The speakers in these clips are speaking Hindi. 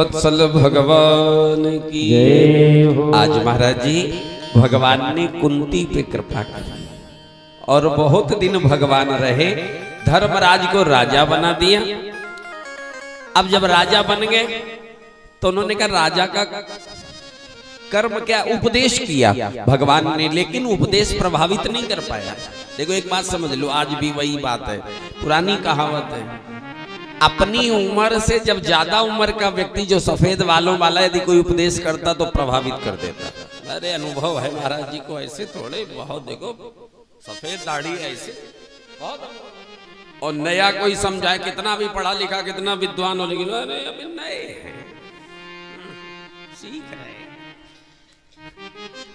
भक्तवत्सल भगवान की। आज महाराज जी भगवान ने कुंती पे कृपा की और बहुत दिन भगवान रहे, धर्मराज को राजा बना दिया। अब जब राजा बन गए तो उन्होंने कहा राजा का कर्म क्या, उपदेश किया भगवान ने, लेकिन उपदेश प्रभावित नहीं कर पाया। देखो एक बात समझ लो, आज भी वही बात है, पुरानी कहावत है, अपनी उम्र से जब ज्यादा उम्र का व्यक्ति जो सफेद बालों वाला यदि कोई उपदेश करता तो प्रभावित कर देता। अरे अनुभव है महाराज जी को, ऐसे थोड़े बहुत, देखो सफेद दाढ़ी ऐसे बहुत, और नया कोई समझाए कितना भी पढ़ा लिखा कितना विद्वान हो, लेकिन अरे अभी नए हैं, सीख रहे।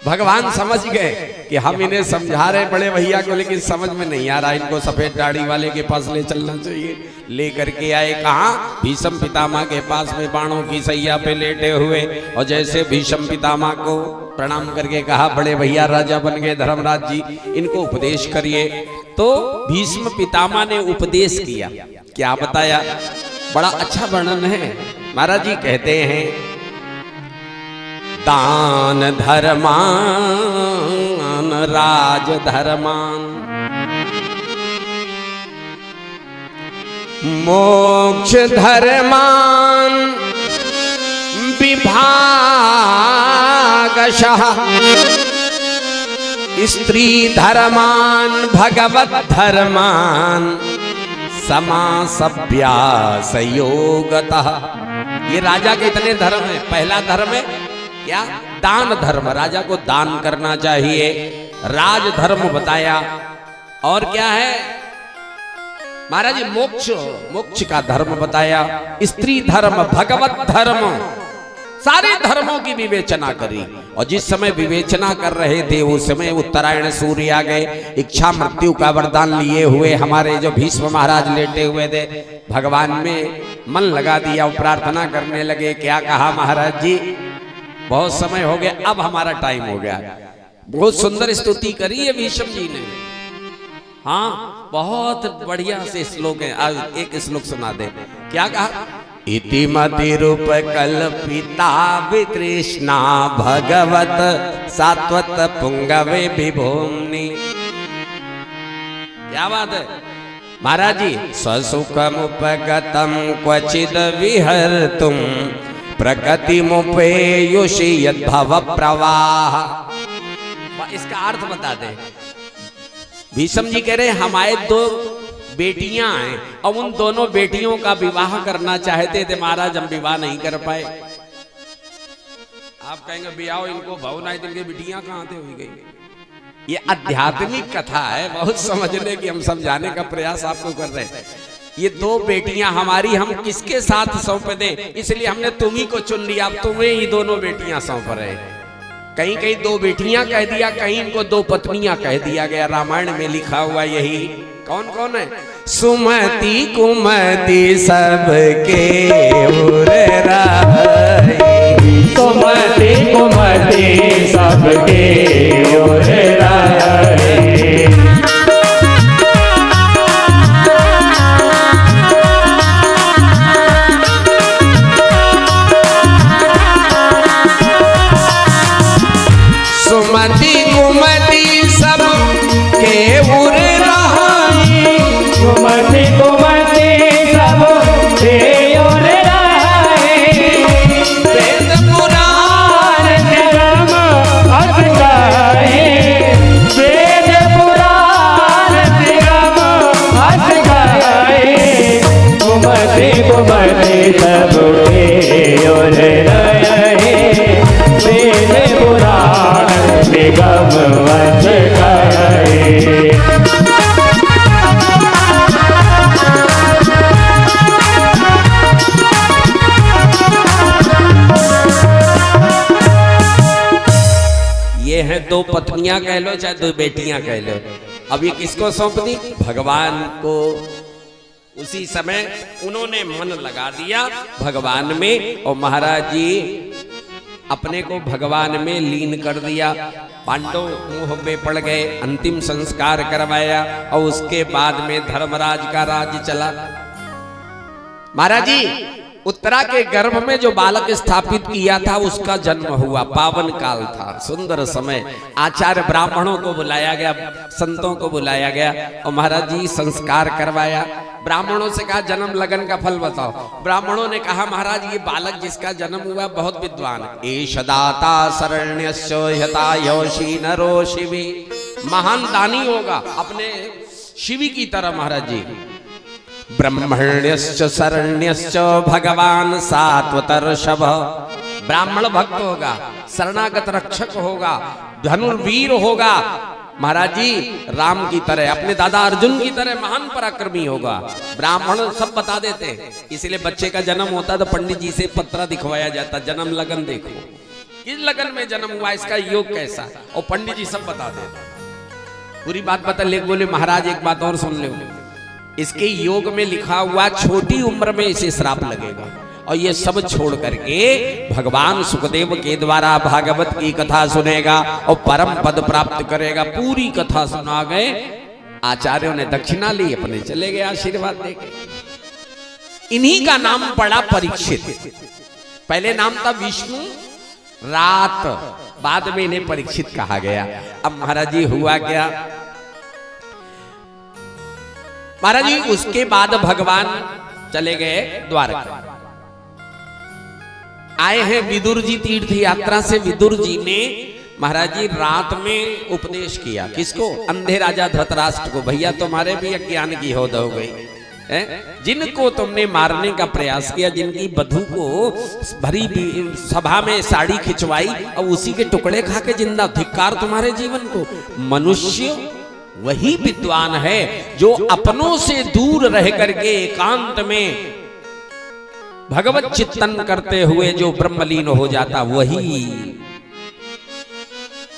भगवान समझ गए कि हम इन्हें समझा रहे बड़े भैया को, लेकिन समझ में नहीं आ रहा, इनको सफेद दाढ़ी वाले के पास ले चलना चाहिए। लेकर के आए कहाँ, भीष्म पितामह के पास में बाणों की सैया पे लेटे हुए, और जैसे भीष्म पितामह को प्रणाम करके कहा बड़े भैया राजा बन गए धर्मराज जी, इनको उपदेश करिए। तो भीष्म पितामह ने उपदेश किया, क्या बताया, बड़ा अच्छा वर्णन है। महाराज जी कहते हैं, दान धर्मान राज धर्मान, मोक्ष धर्मान विभागशः, स्त्री धर्मान भगवत धर्मान समासभ्यासयोगतः। ये राजा के इतने धर्म है। पहला धर्म है क्या, दान धर्म, राजा को दान करना चाहिए। राज धर्म बताया, और क्या है महाराज जी, मोक्ष, मोक्ष का धर्म बताया। स्त्री धर्म, भगवत धर्म, सारे धर्मों की विवेचना करी। और जिस समय विवेचना कर रहे थे उस समय उत्तरायण सूर्य आ गए, इच्छा मृत्यु का वरदान लिए हुए हमारे जो भीष्म महाराज लेटे हुए थे, भगवान में मन लगा दिया, प्रार्थना करने लगे। क्या कहा महाराज जी, बहुत समय हो गया, अब हमारा टाइम हो गया। बहुत सुंदर स्तुति करी है भीष्म जी ने, हाँ बहुत बढ़िया से श्लोक है। आज एक श्लोक सुना दे, क्या कहा, इति मति रूप कल्पिता वितृष्णा भगवत सात्वत पुंगवे विभूम्नि। क्या बात है महाराज जी, स्वसुखमुपगतम क्वचिद विहर्तुम प्रगति मुपेयुषि यद्भव प्रवाह। इसका अर्थ बता दे। भीष्म जी कह रहे हमारे दो बेटियां हैं और उन दोनों बेटियों का विवाह करना चाहते थे महाराज, हम विवाह नहीं कर पाए। आप कहेंगे ब्याह इनको भाव नहीं, इनकी बेटियां कहां थे, हुई गई। ये आध्यात्मिक कथा है, बहुत समझने की हम समझाने का प्रयास आपको कर रहे हैं। ये दो बेटियां हमारी, हम किसके साथ सौंप दें, इसलिए हमने तुम्ही को चुन लिया, अब तुम्हें ही दोनों बेटियां सौंप रहे हैं। कहीं कहीं दो बेटियां कह दिया, कहीं इनको दो पत्नियां कह दिया गया। रामायण में लिखा हुआ यही। कौन कौन है, सुमति कुमति सबके उर रही, सुमति कुमति सबके उर रही। सुमति कुमति सब के उर रही, सुमति कुमति सब के उर रही। वेद पुराण निगम अस गाए, वेद पुराण निगम अस गाए। कुमति कुमति सब के उर रही, वेद पुराण निगम अस गाए। ये हैं दो पत्नियां कह लो चाहे दो बेटियां कह लो। अब ये किसको सौंप दी, भगवान को। उसी समय उन्होंने मन लगा दिया भगवान में, और महाराज जी अपने को भगवान में लीन कर दिया। पांडव मोह में पड़ गए, अंतिम संस्कार करवाया, और उसके बाद में धर्मराज का राज चला। महाराज जी उत्तरा के गर्भ में जो बालक स्थापित किया था उसका जन्म हुआ, पावन काल था, सुंदर समय। आचार्य ब्राह्मणों को बुलाया गया, संतों को बुलाया गया और महाराज जी संस्कार करवाया। ब्राह्मणों से कहा जन्म लगन का फल बताओ। ब्राह्मणों ने कहा महाराज ये बालक जिसका जन्म हुआ बहुत विद्वान है। एष दाता शरण्यस्य हतायोषि नरो शिवी, महान दानी होगा अपने शिवी की तरह महाराज जी। ब्रह्मण्यश्च शरण्यश्च भगवान सात्वतर्षभ, ब्राह्मण भक्त होगा, शरणागत रक्षक होगा, धनुर्वीर होगा महाराज जी, राम की तरह, अपने दादा अर्जुन की तरह महान पराक्रमी होगा। ब्राह्मण सब बता देते, इसलिए बच्चे का जन्म होता तो पंडित जी से पत्रा दिखवाया जाता, जन्म लगन देखो किस लगन में जन्म हुआ, इसका योग कैसा, और पंडित जी सब बता देते, पूरी बात बता ले। बोले महाराज एक बात और सुन लो, इसके योग में लिखा हुआ छोटी उम्र में इसे श्राप लगेगा, और ये सब छोड़ करके भगवान सुखदेव के द्वारा भागवत की कथा सुनेगा और परम पद प्राप्त करेगा। पूरी कथा सुना गए, आचार्यों ने दक्षिणा ली, अपने चले गए आशीर्वाद देके। इन्हीं का नाम पड़ा परीक्षित। पहले नाम था विष्णु रात, बाद में इन्हें परीक्षित कहा गया। अब महाराज जी हुआ क्या महाराज जी, उसके बाद भगवान चले गए द्वारका। आए हैं विदुर जी तीर्थ यात्रा से। विदुर जी ने महाराज जी रात में उपदेश किया, किसको? अंधे राजा धृतराष्ट्र को। भैया तुम्हारे भी अज्ञान की हद हो गई, जिनको तुमने मारने का प्रयास किया, जिनकी बधू को भरी सभा में साड़ी खिंचवाई और उसी के टुकड़े खा के जिंदा, धिक्कार तुम्हारे जीवन को। मनुष्य वही विद्वान है जो अपनों से दूर रह करके एकांत में भगवत चिंतन करते हुए जो ब्रह्मलीन हो जाता, वही।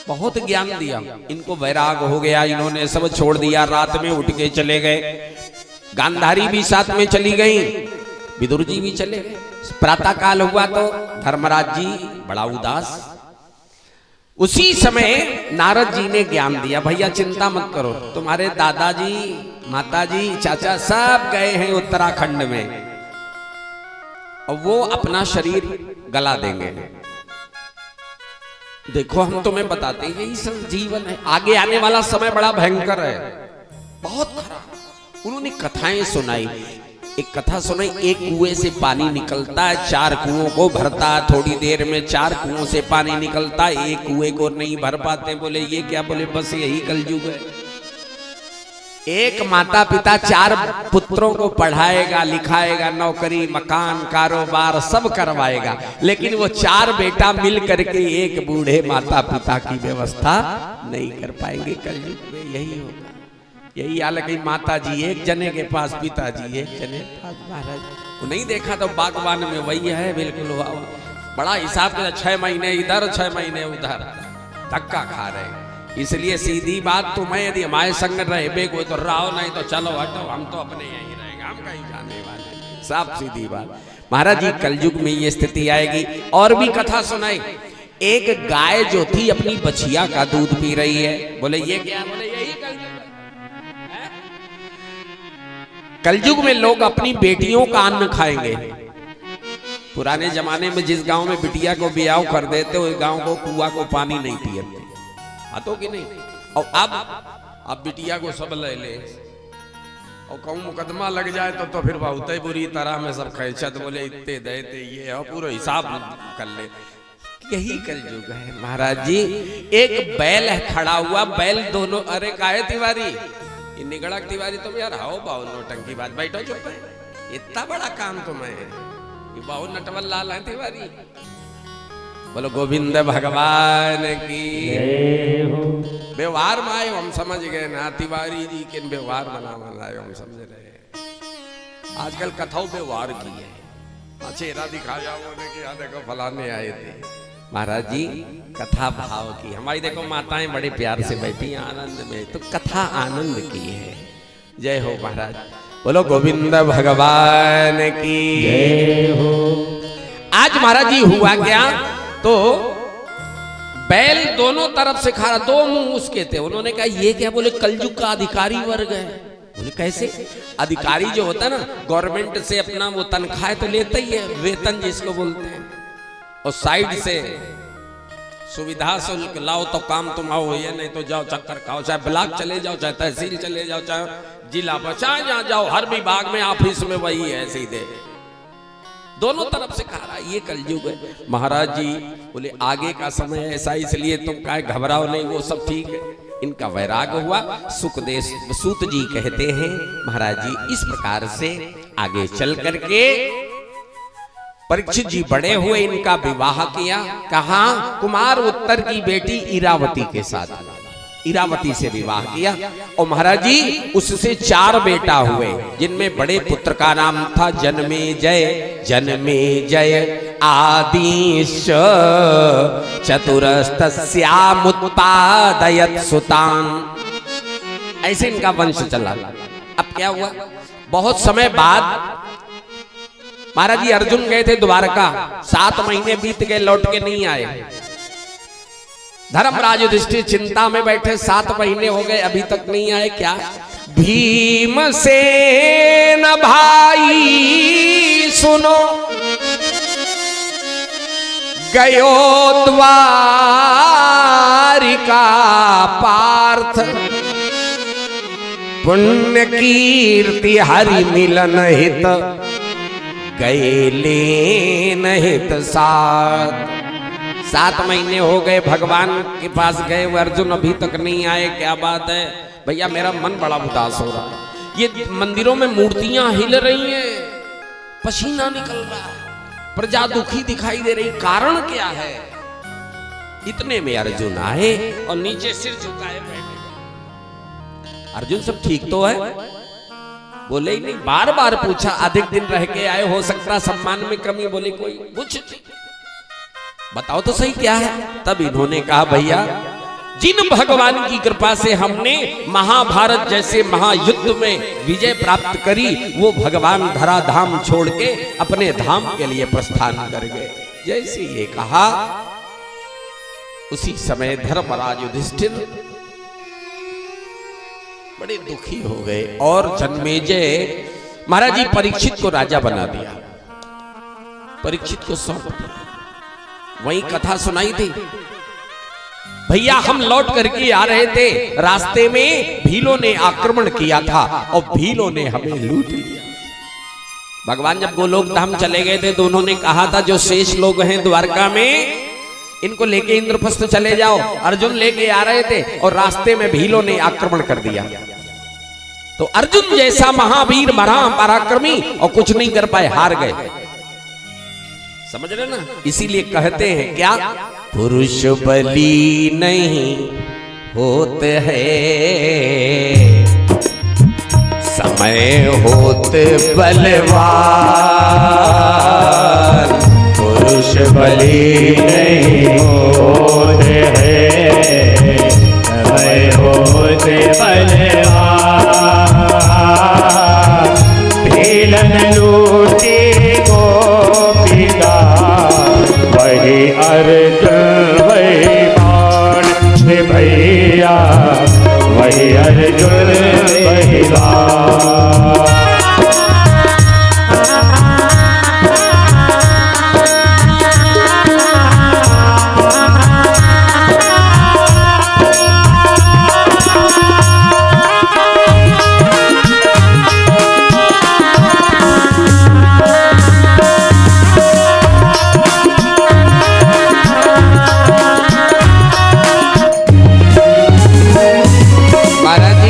बहुत ज्ञान दिया इनको, वैराग हो गया, इन्होंने सब छोड़ दिया, रात में उठ के चले गए। गांधारी भी साथ में चली गई, विदुर जी भी चले गए। प्रातः काल हुआ तो धर्मराज जी बड़ा उदास। उसी समय नारद जी ने ज्ञान दिया, भैया चिंता मत करो, तुम्हारे दादाजी, माताजी, चाचा सब गए हैं उत्तराखंड में, और वो अपना शरीर गला देंगे। देखो हम तुम्हें बताते हैं यही सब जीवन है, आगे आने वाला समय बड़ा भयंकर है, बहुत खराब। उन्होंने कथाएं सुनाई, एक कथा सुनाई, एक कुएं से पानी निकलता है, 4 कुओं को भरता है, थोड़ी देर में 4 कुओं से पानी निकलता है, एक कुएं को नहीं भर पाते। बोले ये क्या? बोले बस यही कलयुग है। एक माता पिता 4 पुत्रों को पढ़ाएगा, लिखाएगा, नौकरी, मकान, कारोबार सब करवाएगा, लेकिन वो 4 बेटा मिल करके एक बूढ़े माता पिता की व्यवस्था नहीं कर पाएंगे। कलयुग में यही होगा, यही हाल है। माता जी एक जने के पास, पिताजी एक जने के पास। महाराज वो नहीं देखा तो बागवान में वही है, बिल्कुल बड़ा हिसाब के 6 महीने इधर 6 महीने उधर धक्का खा रहे। इसलिए सीधी बात, तुम्हें यदि हमारे संग रहे कोई तो रहो, नहीं तो चलो हटो, हम तो अपने यही रहेंगे, हम कहीं जाने वाले। साफ सीधी बात। महाराज जी कलयुग में ये स्थिति आएगी। और भी कथा सुनाई, एक गाय जो थी अपनी बछिया का दूध पी रही है। बोले ये क्या? बोले यही कलयुग। कलयुग में लोग अपनी बेटियों का अन्न खाएंगे। पुराने जमाने में जिस गांव में बिटिया को ब्याह कर देते, उस गांव को कुआं को पानी नहीं पियते, हाथों की नहीं। और अब बिटिया को सब ले ले, और कहूँ मुकदमा लग जाए तो फिर बहुत ही बुरी तरह में सब खैचत। बोले इतने देते ये, और पूरा हिसाब कर ले। यही कलयुग है महाराज जी। एक बैल है खड़ा हुआ, बैल दोनों, अरे काहे तिवारी, निगड़क तिवारी तुम यार, हाओ बाओ नोटंकी बात, बैठो चुप है, इतना बड़ा काम तुम्हें है, बाओ नटवल लाल है तिवारी। बोलो गोविंद भगवान की। व्यवहार में आयो हम समझ गए ना, तिवारी जी के व्यवहार बना आयो हम समझ रहे। आजकल कथाओं व्यवहार की है, चेहरा दिखा जाओ कि यहाँ देखो फलाने आए थे। महाराज जी कथा भाव की, हमारी देखो माताएं बड़े प्यार से बैठी आनंद में, तो कथा आनंद की है। जय हो महाराज, बोलो गोविंद भगवान की जय हो। आज महाराज जी हुआ क्या, तो बैल दोनों तरफ से खा रहा, 2 मुंह उसके थे। उन्होंने कहा ये क्या? बोले कलयुग का अधिकारी वर्ग है। बोले कैसे? अधिकारी जो होता है ना गवर्नमेंट से अपना वो तनख्वाह तो लेता ही है, वेतन जिसको बोलते हैं, और साइड से सुविधा शुल्क लाओ तो काम तुम आओ, ये नहीं तो जाओ चक्कर खाओ, चाहे ब्लॉक चले जाओ, चाहे तहसील चले जाओ, चाहे जिला चाहे जहाँ जाओ, हर विभाग में ऑफिस में वही है सीधे, दोनों तरफ से खा रहा है। ये कलयुग है। महाराज जी बोले आगे का समय ऐसा, इसलिए तुम काहे घबराओ नहीं, वो सब ठीक है। इनका वैराग्य हुआ। सुखदेव सूत जी कहते हैं महाराज जी इस प्रकार से आगे चल करके परीक्षित जी बड़े हुए, इनका विवाह किया। कहा? कुमार उत्तर की बेटी इरावती के साथ, इरावती से विवाह किया। और महाराज जी उससे 4 बेटा हुए, जिनमें बड़े पुत्र का नाम था जन्मेजय। जन्मेजय आदिश चतुरस्तस्यामुत्पादयत् सुतान। ऐसे इनका वंश चला। अब क्या हुआ? बहुत समय बाद महाराज जी अर्जुन गए थे द्वारका, 7 महीने बीत गए, लौट के नहीं आए। धर्मराज युधिष्ठिर चिंता में बैठे, 7 महीने हो गए अभी तक नहीं आए। क्या? भीमसेन भाई सुनो, गयो द्वारिका पार्थ, पुण्य कीर्ति हरि मिलन हित, गए लेन हित साथ। 7 महीने हो गए भगवान के पास गए, वो अर्जुन अभी तक नहीं आए। क्या बात है भैया? मेरा मन बड़ा उदास हो रहा है। ये मंदिरों में मूर्तियां हिल रही हैं, पसीना निकल रहा है, प्रजा दुखी दिखाई दे रही, कारण क्या है? इतने में अर्जुन आए और नीचे सिर झुकाए बैठे। अर्जुन सब ठीक तो है? बोले ही नहीं, बार बार पूछा, अधिक दिन रह के आए, हो सकता सम्मान में कमी। बोले कोई कुछ बताओ तो सही क्या है? तब इन्होंने कहा भैया जिन भगवान की कृपा से हमने महाभारत जैसे महायुद्ध में विजय प्राप्त करी, वो भगवान धराधाम छोड़ के अपने धाम के लिए प्रस्थान कर गए। जैसे ये कहा उसी समय धर्मराज युधिष्ठिर बड़े दुखी हो गए और जन्मेजय महाराज जी परीक्षित को राजा बना दिया, परीक्षित को सौंप दिया। वही कथा सुनाई थी भैया, हम लौट करके आ रहे थे, रास्ते में भीलों ने आक्रमण किया था और भीलों ने हमें लूट लिया। भगवान जब गोलोक धाम चले गए थे तो उन्होंने कहा था जो शेष लोग हैं द्वारका में, इनको लेके इंद्रप्रस्थ चले जाओ। अर्जुन लेके आ रहे थे और रास्ते में भीलों ने आक्रमण कर दिया। तो अर्जुन जैसा महावीर पराक्रमी और कुछ नहीं कर पाए, हार गए। समझ रहे ना? इसीलिए कहते हैं क्या? पुरुष बली नहीं होते हैं, समय होते बलवान। पुरुष बली नहीं होते हैं, समय होते बलवान। भीलन लूटी गोपिका, वही अर्जुन वही बाण से भैया, वही अर्जुन वही बाण।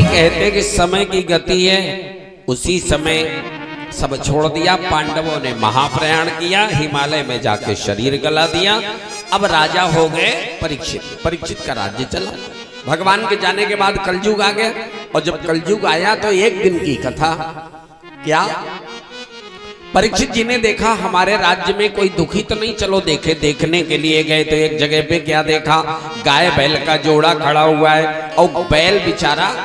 कहते कि समय की गति है, उसी समय सब छोड़ दिया। पांडवों ने महाप्रयाण किया, हिमालय में जाके शरीर गला दिया। अब राजा हो गए परीक्षित, परीक्षित का राज्य चला। भगवान के जाने के बाद कलयुग आ गया, और जब कलयुग आया तो एक दिन की कथा। क्या? परीक्षित जी ने देखा हमारे राज्य में कोई दुखी तो नहीं, चलो देखे। देखने के लिए गए तो एक जगह पे क्या देखा? गाय बैल का जोड़ा खड़ा हुआ है, और बैल बेचारा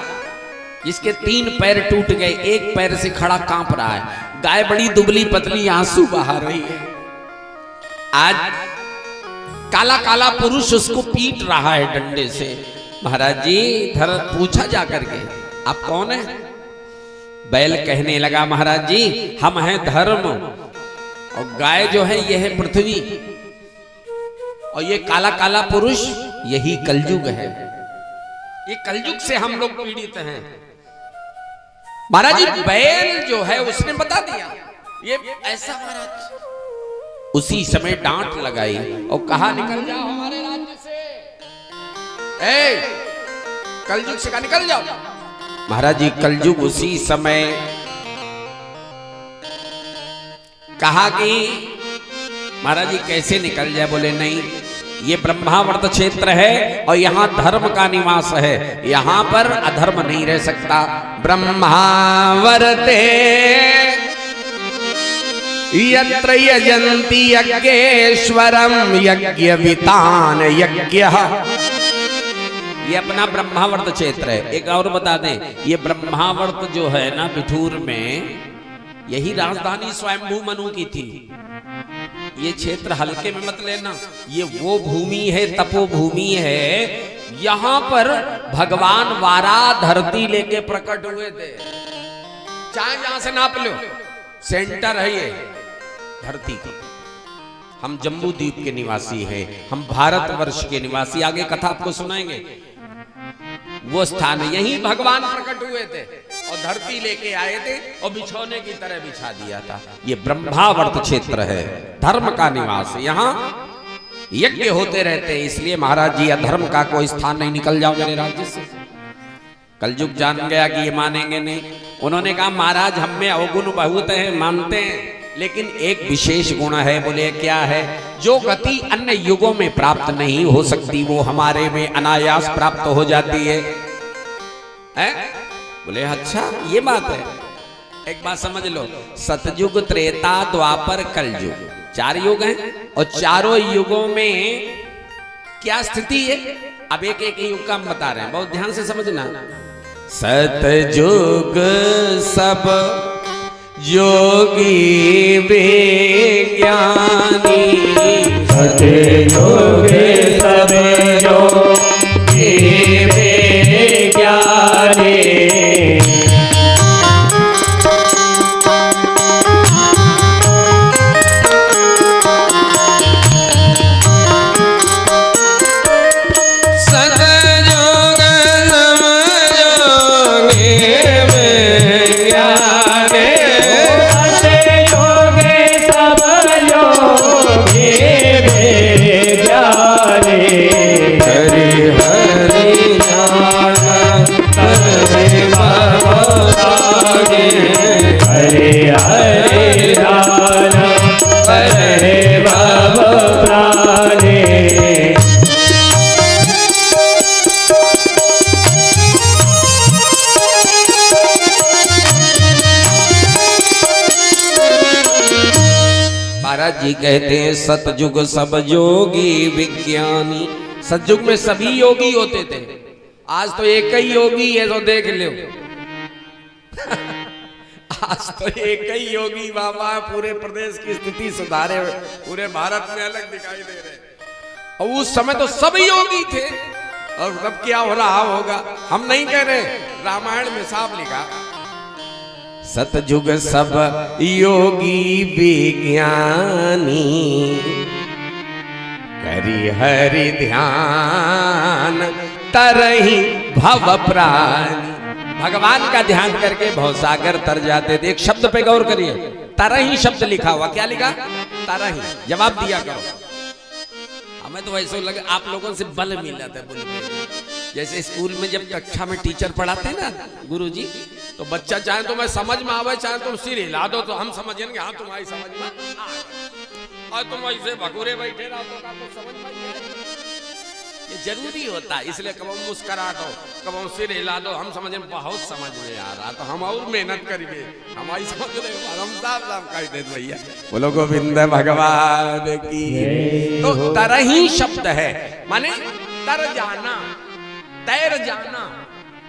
जिसके 3 पैर टूट गए, एक पैर से खड़ा कांप रहा है। गाय बड़ी दुबली पतली, आंसू बहा रही है। आज काला काला पुरुष उसको पीट रहा है डंडे से। महाराज जी पूछा जाकर के आप कौन है? बैल कहने लगा महाराज जी हम हैं धर्म और गाय जो है यह है पृथ्वी और ये काला काला पुरुष यही कलयुग है। ये कलयुग से हम लोग पीड़ित हैं। महाराज जी बैल जो है उसने बता दिया ये ऐसा महाराज। उसी समय डांट लगाई और कहा निकल जाओ हमारे राज्य से, कलयुग से कहा निकल जाओ। महाराज जी कलयुग उसी समय कहा कि महाराज जी कैसे निकल जाए। बोले नहीं ये ब्रह्मावर्त क्षेत्र है और यहाँ धर्म का निवास है, यहाँ पर अधर्म नहीं रह सकता। ब्रह्मावर्ते यत्र यजन्ति यज्ञेश्वरम यज्ञवितान यज्ञः। ये अपना ब्रह्मावर्त क्षेत्र है। एक और बता दें ये ब्रह्मावर्त जो है ना बिठूर में यही राजधानी स्वयंभू मनु की थी। ये क्षेत्र हल्के में मत लेना, ये वो भूमि है तपोभूमि है। यहां पर भगवान वारा धरती लेके प्रकट हुए थे। चाहे जहां से नाप लो सेंटर है ये धरती का। हम जम्बू द्वीप के निवासी हैं, हम भारतवर्ष के निवासी। आगे कथा आपको सुनाएंगे। वो स्थान यही भगवान प्रकट हुए थे और धरती लेके आए थे और बिछौने की तरह बिछा दिया था। ये ब्रह्मावर्त क्षेत्र है, धर्म का निवास। यहाँ यज्ञ होते रहते हैं, इसलिए महाराज जी अधर्म का कोई स्थान नहीं। निकल जाओ मेरे राज्य से। कलयुग जान गया कि ये मानेंगे नहीं। उन्होंने कहा महाराज हम में अवगुण बहुत है, मानते हैं, लेकिन एक विशेष गुण है। बोले क्या है? जो गति अन्य युगों में प्राप्त नहीं हो सकती वो हमारे में अनायास प्राप्त हो जाती है। बोले अच्छा ये बात है। एक बात समझ लो, सतयुग त्रेता द्वापर कलयुग 4 युग हैं और चारों युगों में क्या स्थिति है अब एक एक युग का हम बता रहे हैं, बहुत ध्यान से समझना। सतयुग सब योगी विज्ञानी, सतयुग सब योगी विज्ञानी, जी कहते हैं सतयुग सब योगी विज्ञानी। सतयुग में सभी योगी होते थे, आज तो एक ही योगी है तो देख लो। आज तो एक ही योगी बाबा पूरे प्रदेश की स्थिति सुधारे, पूरे भारत में अलग दिखाई दे रहे। और उस समय तो सभी योगी थे और अब क्या हो रहा होगा हम नहीं कह रहे, रामायण में साफ लिखा सतयुग सब योगी विज्ञानी, करी हरि ध्यान तरही भव प्राणी। भगवान का ध्यान करके भवसागर तर जाते थे। एक शब्द पे गौर करिए, तरही शब्द लिखा हुआ। क्या लिखा? तरही। जवाब दिया करो। हमें तो वैसे लगे आप लोगों से बल मिल जाता है। बोले जैसे स्कूल में जब कक्षा में टीचर पढ़ाते हैं ना गुरुजी, तो बच्चा चाहे तो मैं समझ में आवे, चाहे तुम सिर हिला दो तो हम समझेंगे हाँ तुम्हारी समझ में आ, और तुम ऐसे भगोरे बैठे रहो तो आपको समझ में नहीं आएगा। ये जरूरी होता है, इसलिए कब मुस्करा दो, कब सिर हिला दो, हम समझ में बहुत समझ में आ रहा तो हम और मेहनत करेंगे। हमारी समझ रहे हम साफ कह दे भैया बोलो गोविंद भगवान की। तो तरही शब्द है माने तर जाना, तैर जाना।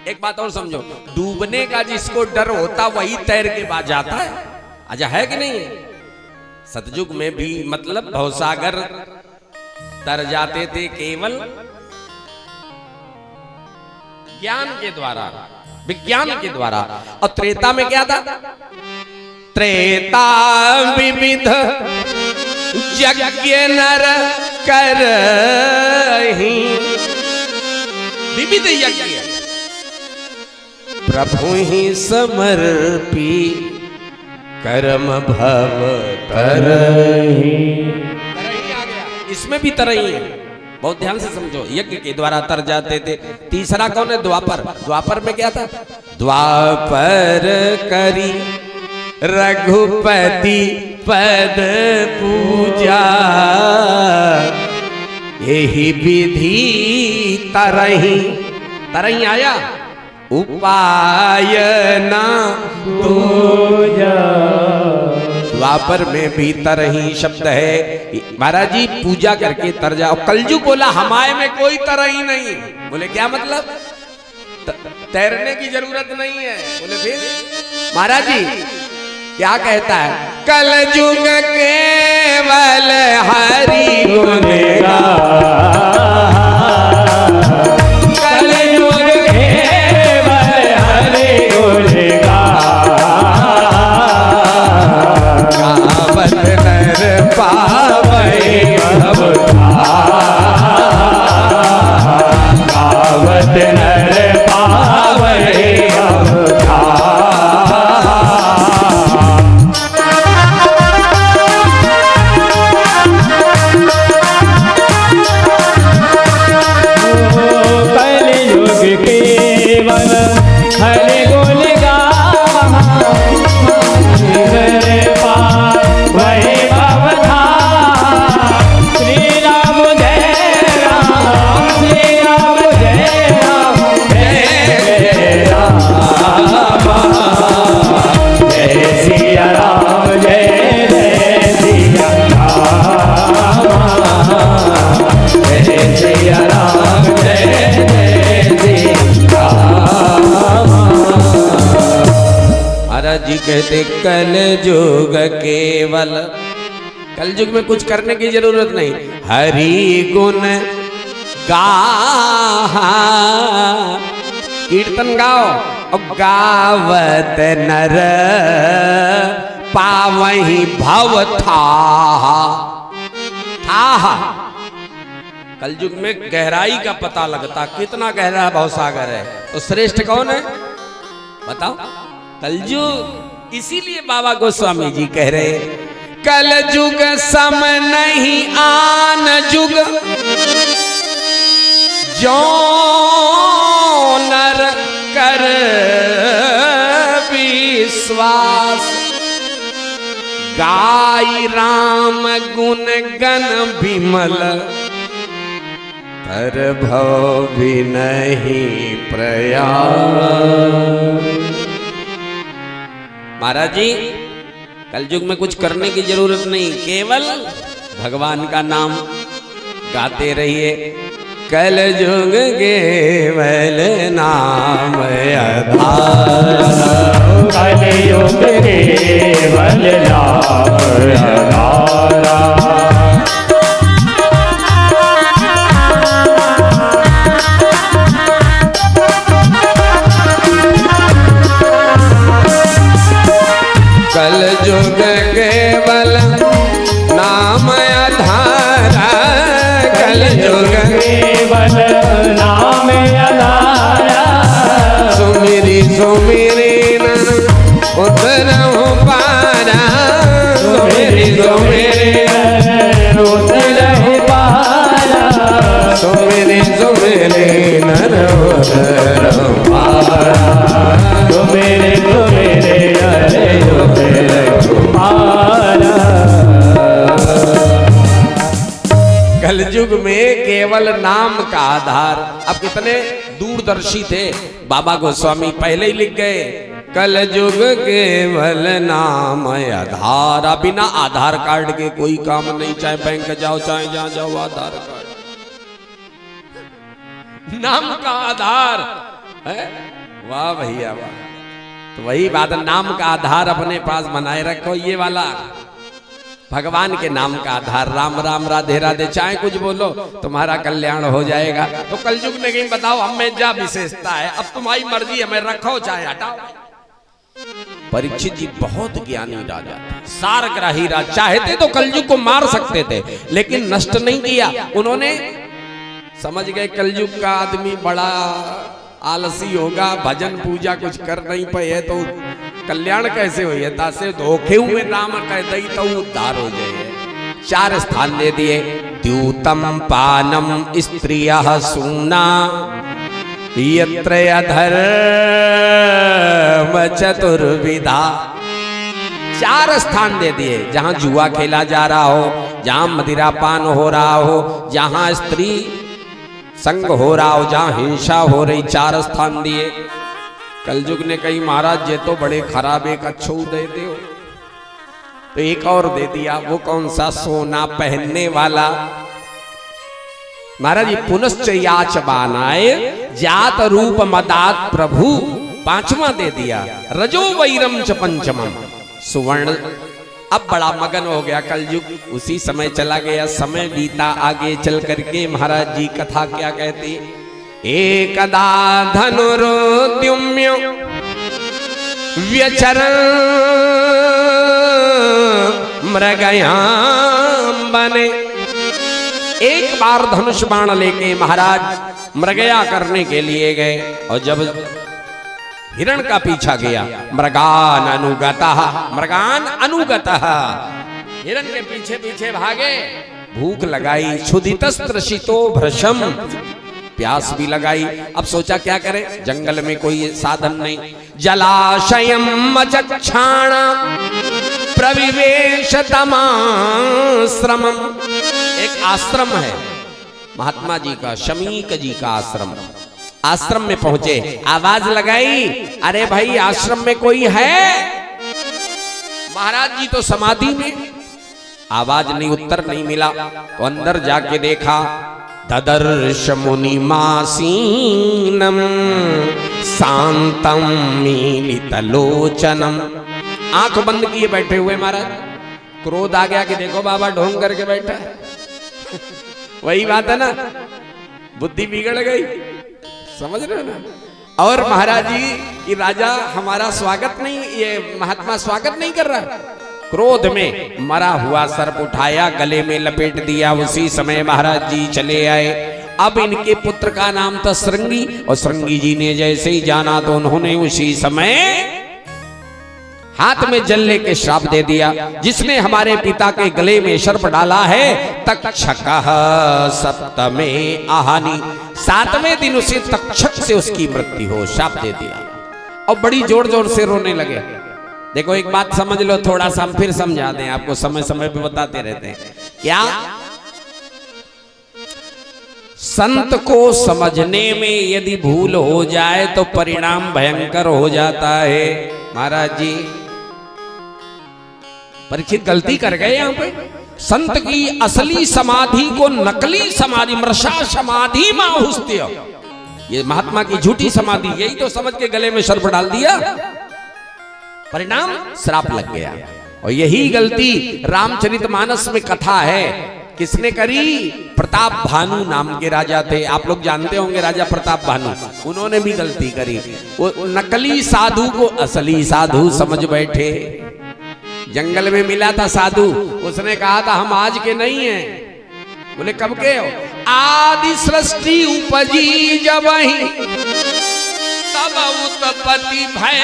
एक बात और समझो, डूबने का जिसको डर होता वही तैर के बाद जाता है। अच्छा है कि नहीं? सतयुग में भी मतलब भवसागर तर जाते थे केवल ज्ञान के द्वारा। विज्ञान के द्वारा। और त्रेता में क्या था? त्रेता विविध यज्ञ नर करहि, विविध यज्ञ प्रभु ही समर्पी कर्म भव तरहि। इसमें भी तरही है, बहुत ध्यान से समझो। यज्ञ के द्वारा तर जाते थे। तीसरा कौन है? द्वापर। द्वापर में क्या था? द्वापर करी रघुपति पद पूजा, यही विधि तरही। तरही आया उपाय ना दूजा। द्वापर में भी तरही शब्द है। महाराज जी पूजा करके तर जाओ। कलयुग बोला हमारे में कोई तरही नहीं। बोले क्या मतलब? तैरने की जरूरत नहीं है। बोले फिर? महाराज जी क्या कहता है? कलयुग केवल हरि गुण गावत, नर पावै गावत नर पावै कलयुग केवल हरि गुण जी कहते कल युग केवल, कल युग में कुछ करने की जरूरत नहीं। हरि गुण गा, कीर्तन गाओ। और गावत नर पावहि भव था। कल युग में गहराई का पता लगता, कितना गहरा भवसागर है। तो श्रेष्ठ कौन है बताओ? कलयुग। इसीलिए बाबा गोस्वामी जी कह रहे कलयुग सम नहीं आन जुग, जो नर कर विश्वास, गाई राम गुण गण विमल, तर भव भी नहीं प्रयास। महाराज जी कलयुग में कुछ करने की जरूरत नहीं, केवल भगवान का नाम गाते रहिए। कलयुग केवल नाम आधार, कलयुग केवल नाम आधार। कलयुग केवल नाम आधार, कलयुग केवल नाम आधार। सुमिरी सुमिरी नन उतरहु पारा, सुमिरी सुमिरी नन उतरहु पारा, सुमिरी सुमिरी नन उतरहु पारा, सुमिरी सुमिरी नन उतरहु पारा। कलयुग में केवल नाम का आधार। अब कितने दूरदर्शी थे बाबा गोस्वामी, पहले ही लिख गए कलयुग केवल नाम आधार। बिना आधार कार्ड के कोई काम नहीं, चाहे बैंक जाओ चाहे जहां जाओ आधार कार्ड नाम का आधार है। वाह भैया वाह। तो वही बात, नाम का आधार अपने पास बनाए रखो। ये वाला भगवान के नाम का आधार राम राम राधे राधे, चाहे कुछ बोलो तुम्हारा कल्याण हो जाएगा। तो कलयुग में कहीं बताओ हम में क्या विशेषता है, अब तुम्हारी मर्जी, हमें रखो चाहे हटाओ। परीक्षित जी बहुत ज्ञानी राजा थे, सारग्राही राजा, चाहते तो कलयुग को मार सकते थे लेकिन नष्ट नहीं किया उन्होंने। समझ गए कलयुग का आदमी बड़ा आलसी होगा, भजन पूजा कुछ कर नहीं पाए तो कल्याण कैसे हो, तासे धोखे हुए नाम कह दई तो उद्धार हो जाए। 4 स्थान दे दिए, द्यूतम पानम स्त्रियः सूना यत्र अधर्म चतुर्विधा। 4 स्थान दे दिए, जहां जुआ खेला जा रहा हो, जहां मदिरापान हो रहा हो, जहां स्त्री संग हो रहा हो, जहां हिंसा हो रही, 4 स्थान दिए। कलयुग ने कही महाराज ये तो बड़े खराब, एक अच्छो दे दो, तो एक और दे दिया। वो कौन सा? सोना पहनने वाला। महाराज ये पुनश्च याचमानाय जात रूप मदात प्रभु, 5वां दे दिया। रजो वैरम च पंचमम, सुवर्ण। अब बड़ा मगन हो गया कलयुग, उसी समय चला गया, समय बीता। आगे चल करके महाराज जी कथा क्या कहती, एकदा धनुरुद्युम्य व्यचरन् मृगयां बने। एक बार धनुष बाण लेके महाराज मृगया करने के लिए गए, और जब हिरण का पीछा गया, मृगान अनुगतः, मृगान अनुगतः, हिरण के पीछे पीछे भागे। भूख लगाई, क्षुधितस्त्रशितो भृशम, प्यास भी लगाई। अब सोचा क्या करे, जंगल में कोई साधन नहीं। जलाशयम चक्षाण प्रविवेश तमाश्रमम, एक आश्रम है महात्मा जी का, शमीक जी का आश्रम। आश्रम में पहुंचे, आवाज लगाई, अरे भाई आश्रम में कोई है? महाराज जी तो समाधि में, आवाज नहीं, उत्तर नहीं मिला। तो अंदर जाके देखा, ददर्श मुनिमासीनम शांतम मीलितलोचनम, आंख बंद किए बैठे हुए महाराज। क्रोध आ गया कि देखो बाबा ढोंग करके बैठा है। वही बात है ना, बुद्धि बिगड़ गई, समझ रहे हो ना। और महाराज जी कि राजा हमारा स्वागत नहीं, ये महात्मा स्वागत नहीं कर रहा। क्रोध में मरा हुआ सर्प उठाया, गले में लपेट दिया। उसी समय महाराज जी चले आए। अब इनके पुत्र का नाम था श्रृंगी, और श्रृंगी जी ने जैसे ही जाना तो उन्होंने उसी समय हाथ में जल लेके श्राप दे दिया, जिसने हमारे पिता के गले में सर्प डाला है तक्षकः सप्तमे आहानि, 7वें दिन उसे तक्षक से उसकी मृत्यु हो, श्राप दे दिया। और बड़ी जोर जोर से रोने लगे। देखो एक बात समझ लो, थोड़ा सा हम फिर समझा दें आपको, समय समय पे बताते रहते हैं। क्या संत को समझने में यदि भूल हो जाए तो परिणाम भयंकर हो जाता है। महाराज जी परीक्षित गलती कर गए यहां पे। संत की असली समाधि को नकली समाधि, मृषा समाधि माहुस्त्य, ये महात्मा की झूठी समाधि, यही तो समझ के गले में सर्प डाल दिया, परिणाम श्राप लग गया। और यही गलती रामचरितमानस में कथा है, किसने करी? प्रताप भानु नाम के राजा थे, आप लोग जानते होंगे राजा प्रताप भानु। उन्होंने भी गलती करी, वो नकली साधु को असली साधु समझ बैठे। जंगल में मिला था साधु, उसने कहा था हम आज के नहीं हैं। बोले कब के हो? आदि सृष्टि उपजी जबहि तब उत्पत्ति भय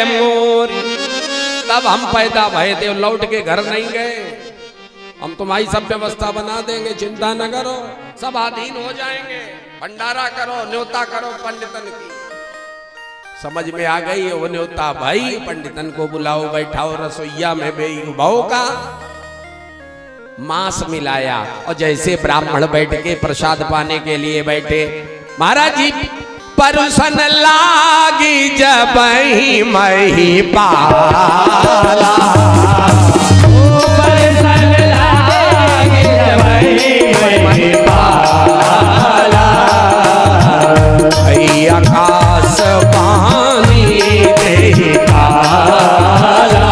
मोरी, तब हम पैदा भय थे, लौट के घर नहीं गए। हम तुम्हारी सब व्यवस्था बना देंगे, चिंता न करो, सब अधीन हो जाएंगे। भंडारा करो, न्योता करो पंडितन की। समझ में आ गई है वो न्योता, भाई पंडितन को बुलाओ, बैठाओ, रसोईया में बेईबाओ का मांस मिलाया, और जैसे ब्राह्मण बैठ के प्रसाद पाने के लिए बैठे, महाराज जी परसन लागी जब ही मही पाला, परसन लागी जब ही मही पाला, आकाश पानी दे काला,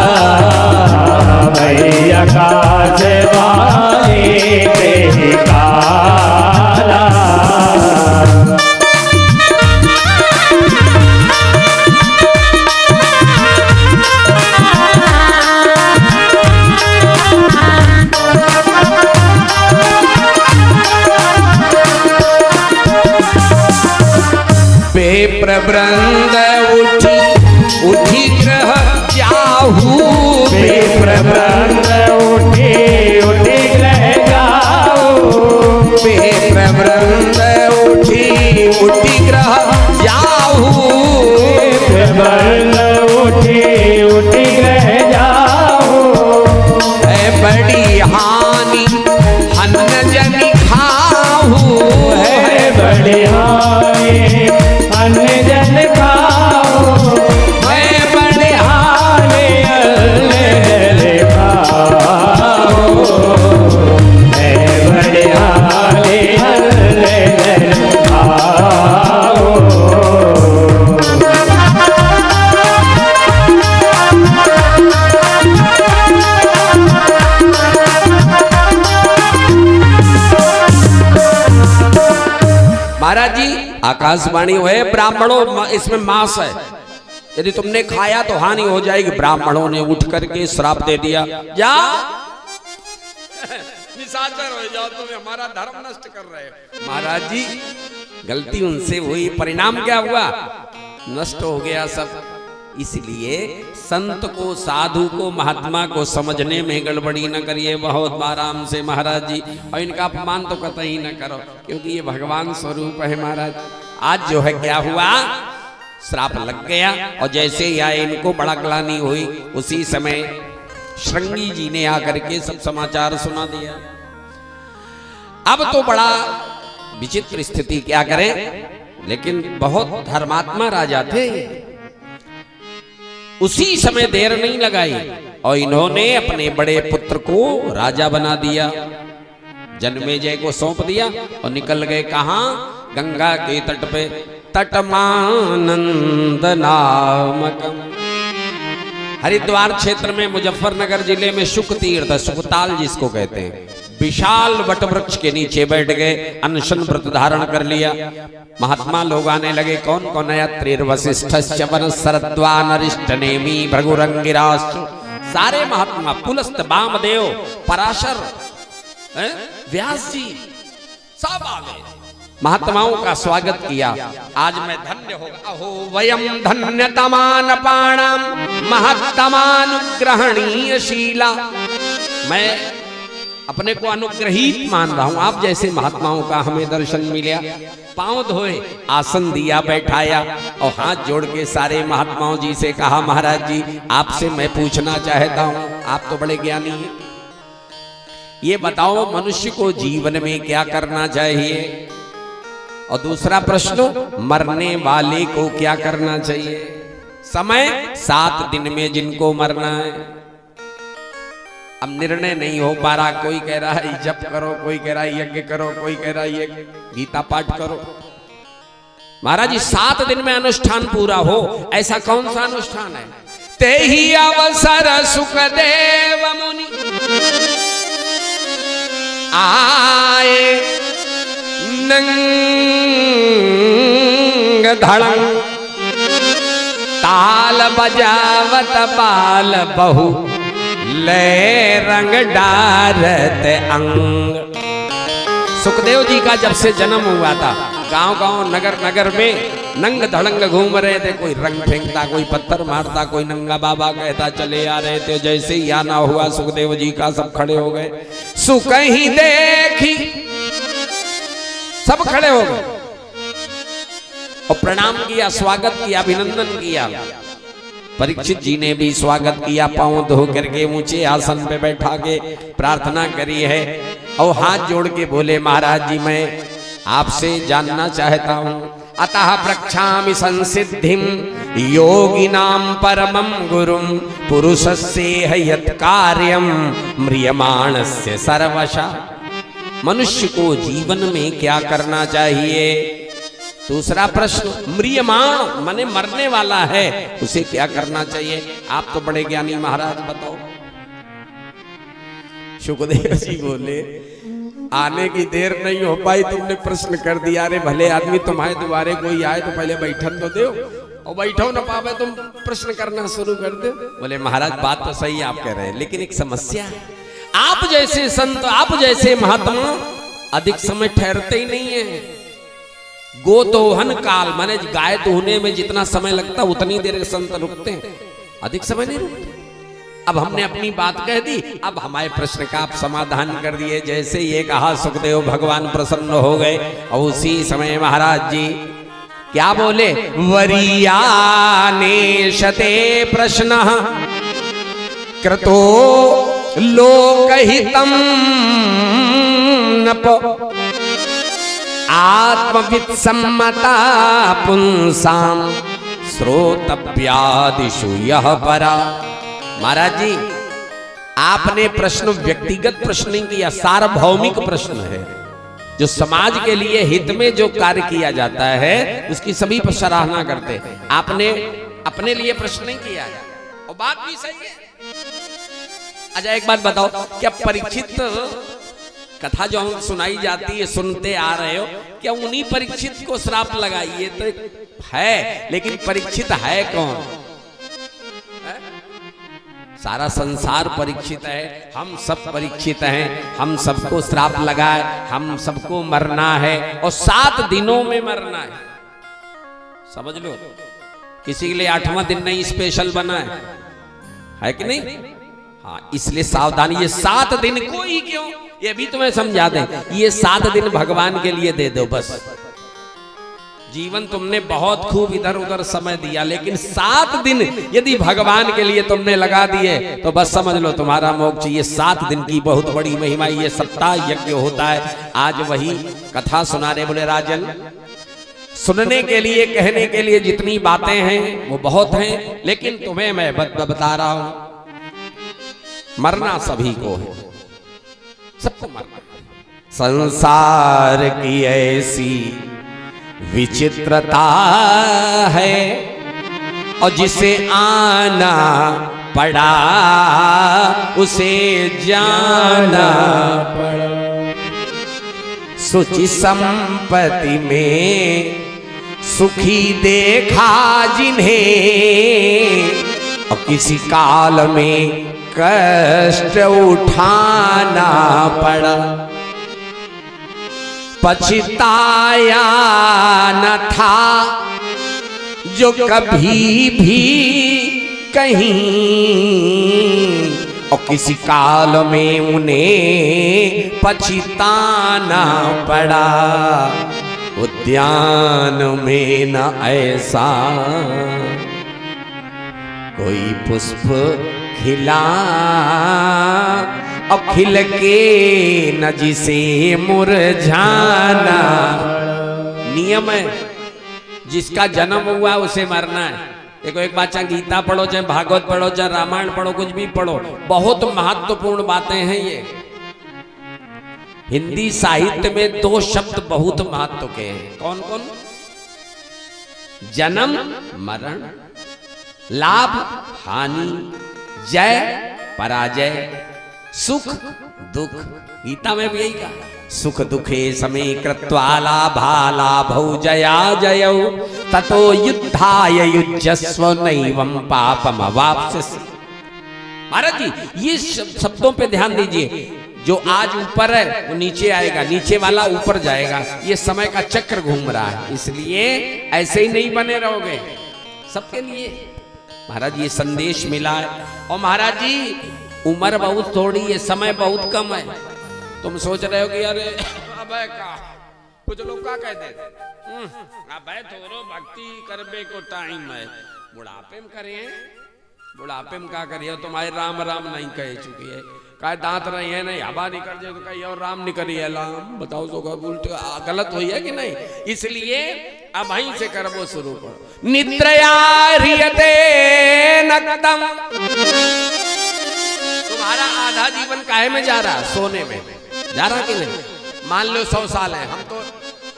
वृंद उठी उठी ग्रह जाहू, विप्र वृंद उठी उठी ग्रह जाहू, विप्र वृंद उठी उठी ग्रह जाहू, विप्र वृंद उठी उठी ग्रह जाहू, है बड़ी हानि अन्न जनि खाहू, है बड़ी हानि अन्न जन खाओ, है बड़ी हानि अन्न जन खाओ, है बड़ी हानि अन्न जन खाओ। महाराज जी आकाशवाणी है, ब्राह्मणों इसमें मांस है, यदि तुमने खाया तो हानि हो जाएगी। ब्राह्मणों ने उठ करके श्राप दे दिया, जा निशाचर हो जाओ, तुम हमारा धर्म नष्ट कर रहे हो। महाराज जी गलती उनसे हुई, परिणाम क्या हुआ? नष्ट हो गया सब। इसलिए संत को, साधु को, महात्मा को समझने में गड़बड़ी न करिए, बहुत आराम से महाराज जी। और इनका अपमान तो कतई न करो, क्योंकि ये भगवान स्वरूप है महाराज। आज जो है क्या हुआ, श्राप लग गया, और जैसे ही आए इनको बड़ा ग्लानि हुई, उसी समय श्रृंगी जी ने आकर के सब समाचार सुना दिया। अब तो बड़ा विचित्र स्थिति, क्या करें, लेकिन बहुत धर्मात्मा राजा थे। उसी समय देर नहीं लगाई और इन्होंने अपने बड़े पुत्र को राजा बना दिया, जन्मेजय को सौंप दिया और निकल गए कहां, गंगा के तट पे, तटमानंद नामकम। हरिद्वार क्षेत्र में, मुजफ्फरनगर जिले में शुक तीर्थ, सुखताल जिसको कहते हैं, विशाल वटवृक्ष के नीचे बैठ गए, अनशन व्रत धारण कर लिया। महात्मा लोग आने लगे, कौन कौन आया, त्रिर्वशिष्ठस्य वनस्सरद्वा नरिष्ठ नेमि भृगुरंगिराश्च, सारे महात्मा, पुलस्त, वामदेव, पराशर, व्यास जी सब आ गए, महात्माओं का स्वागत किया। आज मैं धन्य होगा, अहो वयम धन्यतमान पाणाम महत्तमानुग्रहणीय शीला। मैं अपने को अनुग्रहित मान रहा हूं, आप जैसे महात्माओं का हमें दर्शन मिला। पांव धोए, आसन दिया, बैठाया और हाथ जोड़ के सारे महात्माओं जी से कहा, महाराज जी आपसे मैं पूछना चाहता हूं, आप तो बड़े ज्ञानी हैं, ये बताओ मनुष्य को जीवन में क्या करना चाहिए, और दूसरा प्रश्न, मरने वाले को क्या करना चाहिए। समय 7 दिन में जिनको मरना है। अब निर्णय नहीं हो पा रहा, कोई कह रहा है जप करो, कोई कह रहा है यज्ञ करो, कोई कह रहा है ये गीता पाठ करो। महाराज जी 7 दिन में अनुष्ठान पूरा हो, ऐसा कौन सा अनुष्ठान है। ते ही अवसर सुखदेव मुनि आए, नंग धड़ंग ताल बजावत बाल बहु, ले रंग डारत अंग। सुखदेव जी का जब से जन्म हुआ था, गांव गांव नगर नगर में नंग धड़ंग घूम रहे थे, कोई रंग फेंकता, कोई पत्थर मारता, कोई नंगा बाबा कहता, चले आ रहे थे। जैसे ही आना हुआ सुखदेव जी का, सब खड़े हो गए, सुख ही देखी सब खड़े हो गए और प्रणाम किया, स्वागत किया, अभिनंदन किया। परीक्षित जी ने भी स्वागत किया, पांव धो करके ऊंचे आसन पे बैठा के प्रार्थना करी है और हाथ जोड़ के बोले, महाराज जी मैं आपसे जानना चाहता हूं, अतः प्रक्षामि संसिद्धिम योगिनां परमं गुरुं, पुरुषस्य यत् कार्यं म्रियमाणस्य सर्वशः। मनुष्य को जीवन में क्या करना चाहिए। दूसरा प्रश्न, म्रियमाण माने मरने वाला है, उसे क्या करना चाहिए। आप तो बड़े ज्ञानी महाराज, बताओ। सुखदेव जी बोले, आने की देर नहीं हो पाई, तुमने प्रश्न कर दिया। अरे भले आदमी, तुम्हारे द्वारे कोई आए तो पहले बैठन तो दो, और बैठो न पावे तुम प्रश्न करना शुरू कर दो। बोले महाराज बात तो सही आप कह रहे हैं, लेकिन एक समस्या है, आप जैसे संत, आप जैसे महात्मा अधिक समय ठहरते ही नहीं है। गोदोहन काल माने गाय दोहने में जितना समय लगता उतनी देर संत रुकते हैं, अधिक समय नहीं रुकते। अब हमने अपनी बात कह दी, अब हमारे प्रश्न का आप समाधान कर दिए। जैसे ये कहा सुखदेव भगवान प्रसन्न हो गए और उसी समय महाराज जी क्या बोले, वरीयानेशते प्रश्न कृतो लोकहितम नप आत्मवित् सम्मता पुंसाम श्रोतव्यादिषु यह परा। महाराज जी आपने प्रश्न व्यक्तिगत प्रश्न नहीं किया, सार्वभौमिक प्रश्न है। जो समाज के लिए हित में जो कार्य किया जाता है उसकी सभी पर सराहना करते हैं। आपने अपने लिए प्रश्न नहीं किया है और बात भी सही है। अच्छा एक बात बताओ, क्या परीक्षित कथा जो सुनाई जाती है सुनते आ रहे हो, क्या उन्हीं परीक्षित को श्राप लगाइए तो है, लेकिन परीक्षित है कौन? सारा संसार परीक्षित है, हम सब परीक्षित हैं, हम सबको श्राप लगाए, हम सबको मरना है और 7 दिनों में मरना समझ लो। किसी के लिए 8वां दिन नहीं स्पेशल बना है कि नहीं? हाँ, इसलिए सावधानी। ये 7 दिन को ही क्यों, ये भी तुम्हें समझा दें, ये 7 दिन भगवान के लिए दे दो बस। जीवन तुमने बहुत खूब इधर उधर समय दिया, लेकिन 7 दिन यदि भगवान के लिए तुमने लगा दिए तो बस समझ लो तुम्हारा मोक्ष। ये 7 दिन की बहुत बड़ी महिमा, ये सप्ताह यज्ञ होता है। आज वही कथा सुना रहे। बोले राजन, सुनने के लिए कहने के लिए जितनी बातें हैं वो बहुत हैं, लेकिन तुम्हें मैं बता रहा हूं, मरना सभी को है, सबको मरना। संसार की ऐसी विचित्रता है और जिसे आना पड़ा उसे जाना पड़ा। सुचि संपत्ति में सुखी देखा जिन्हें और किसी काल में कष्ट उठाना पड़ा। पछताया न था जो कभी भी कहीं और किसी काल में उन्हें पछताना पड़ा। उद्यान में न ऐसा कोई पुष्प खिला और खिल के न जिसे मुरझाना। नियम है, जिसका जन्म हुआ उसे मरना है। देखो एक बात, चाहे गीता पढ़ो, चाहे भागवत पढ़ो, चाहे रामायण पढ़ो, कुछ भी पढ़ो, बहुत महत्वपूर्ण बातें हैं ये। हिंदी साहित्य में 2 शब्द बहुत महत्व के हैं। कौन कौन? जन्म मरण, लाभ हानि, जय पराजय, सुख दुख। गीता में भी यही कहा, सुख दुखे समे कृत्वा लाभालाभौ जया जयौ ततो युद्धाय युज्यस्व नैवं पापम अवाप्स्यसि। महाराज जी ये शब्दों पे ध्यान दीजिए। जो आज ऊपर है वो नीचे आएगा, नीचे वाला ऊपर जाएगा। ये समय का चक्र घूम रहा है, इसलिए ऐसे ही नहीं बने रहोगे। सबके लिए महाराज ये संदेश मिला है। और महाराज जी उम्र बहुत थोड़ी है, समय बहुत कम है। तुम सोच रहे हो कि अरे अबे का कुछ लोग क्या कहते हैं, अबे थोड़ो भक्ति करबे को टाइम है, बुढ़ापे में करिए। बुढ़ापे में क्या करिए, तुम्हारे राम राम नहीं कहे चुकी है, कहे दांत रही है नहीं, हवा निकल जाए तो कहीं और राम निकली है राम। बताओ तो उल्टे गलत हुई है कि नहीं? इसलिए अब वहीं से करबो शुरू करो। निद्रया ह्रियते नक्तम। तुम्हारा आधा जीवन काहे में जा रहा? सोने में जा रहा कि नहीं? मान लो 100 साल है, हम तो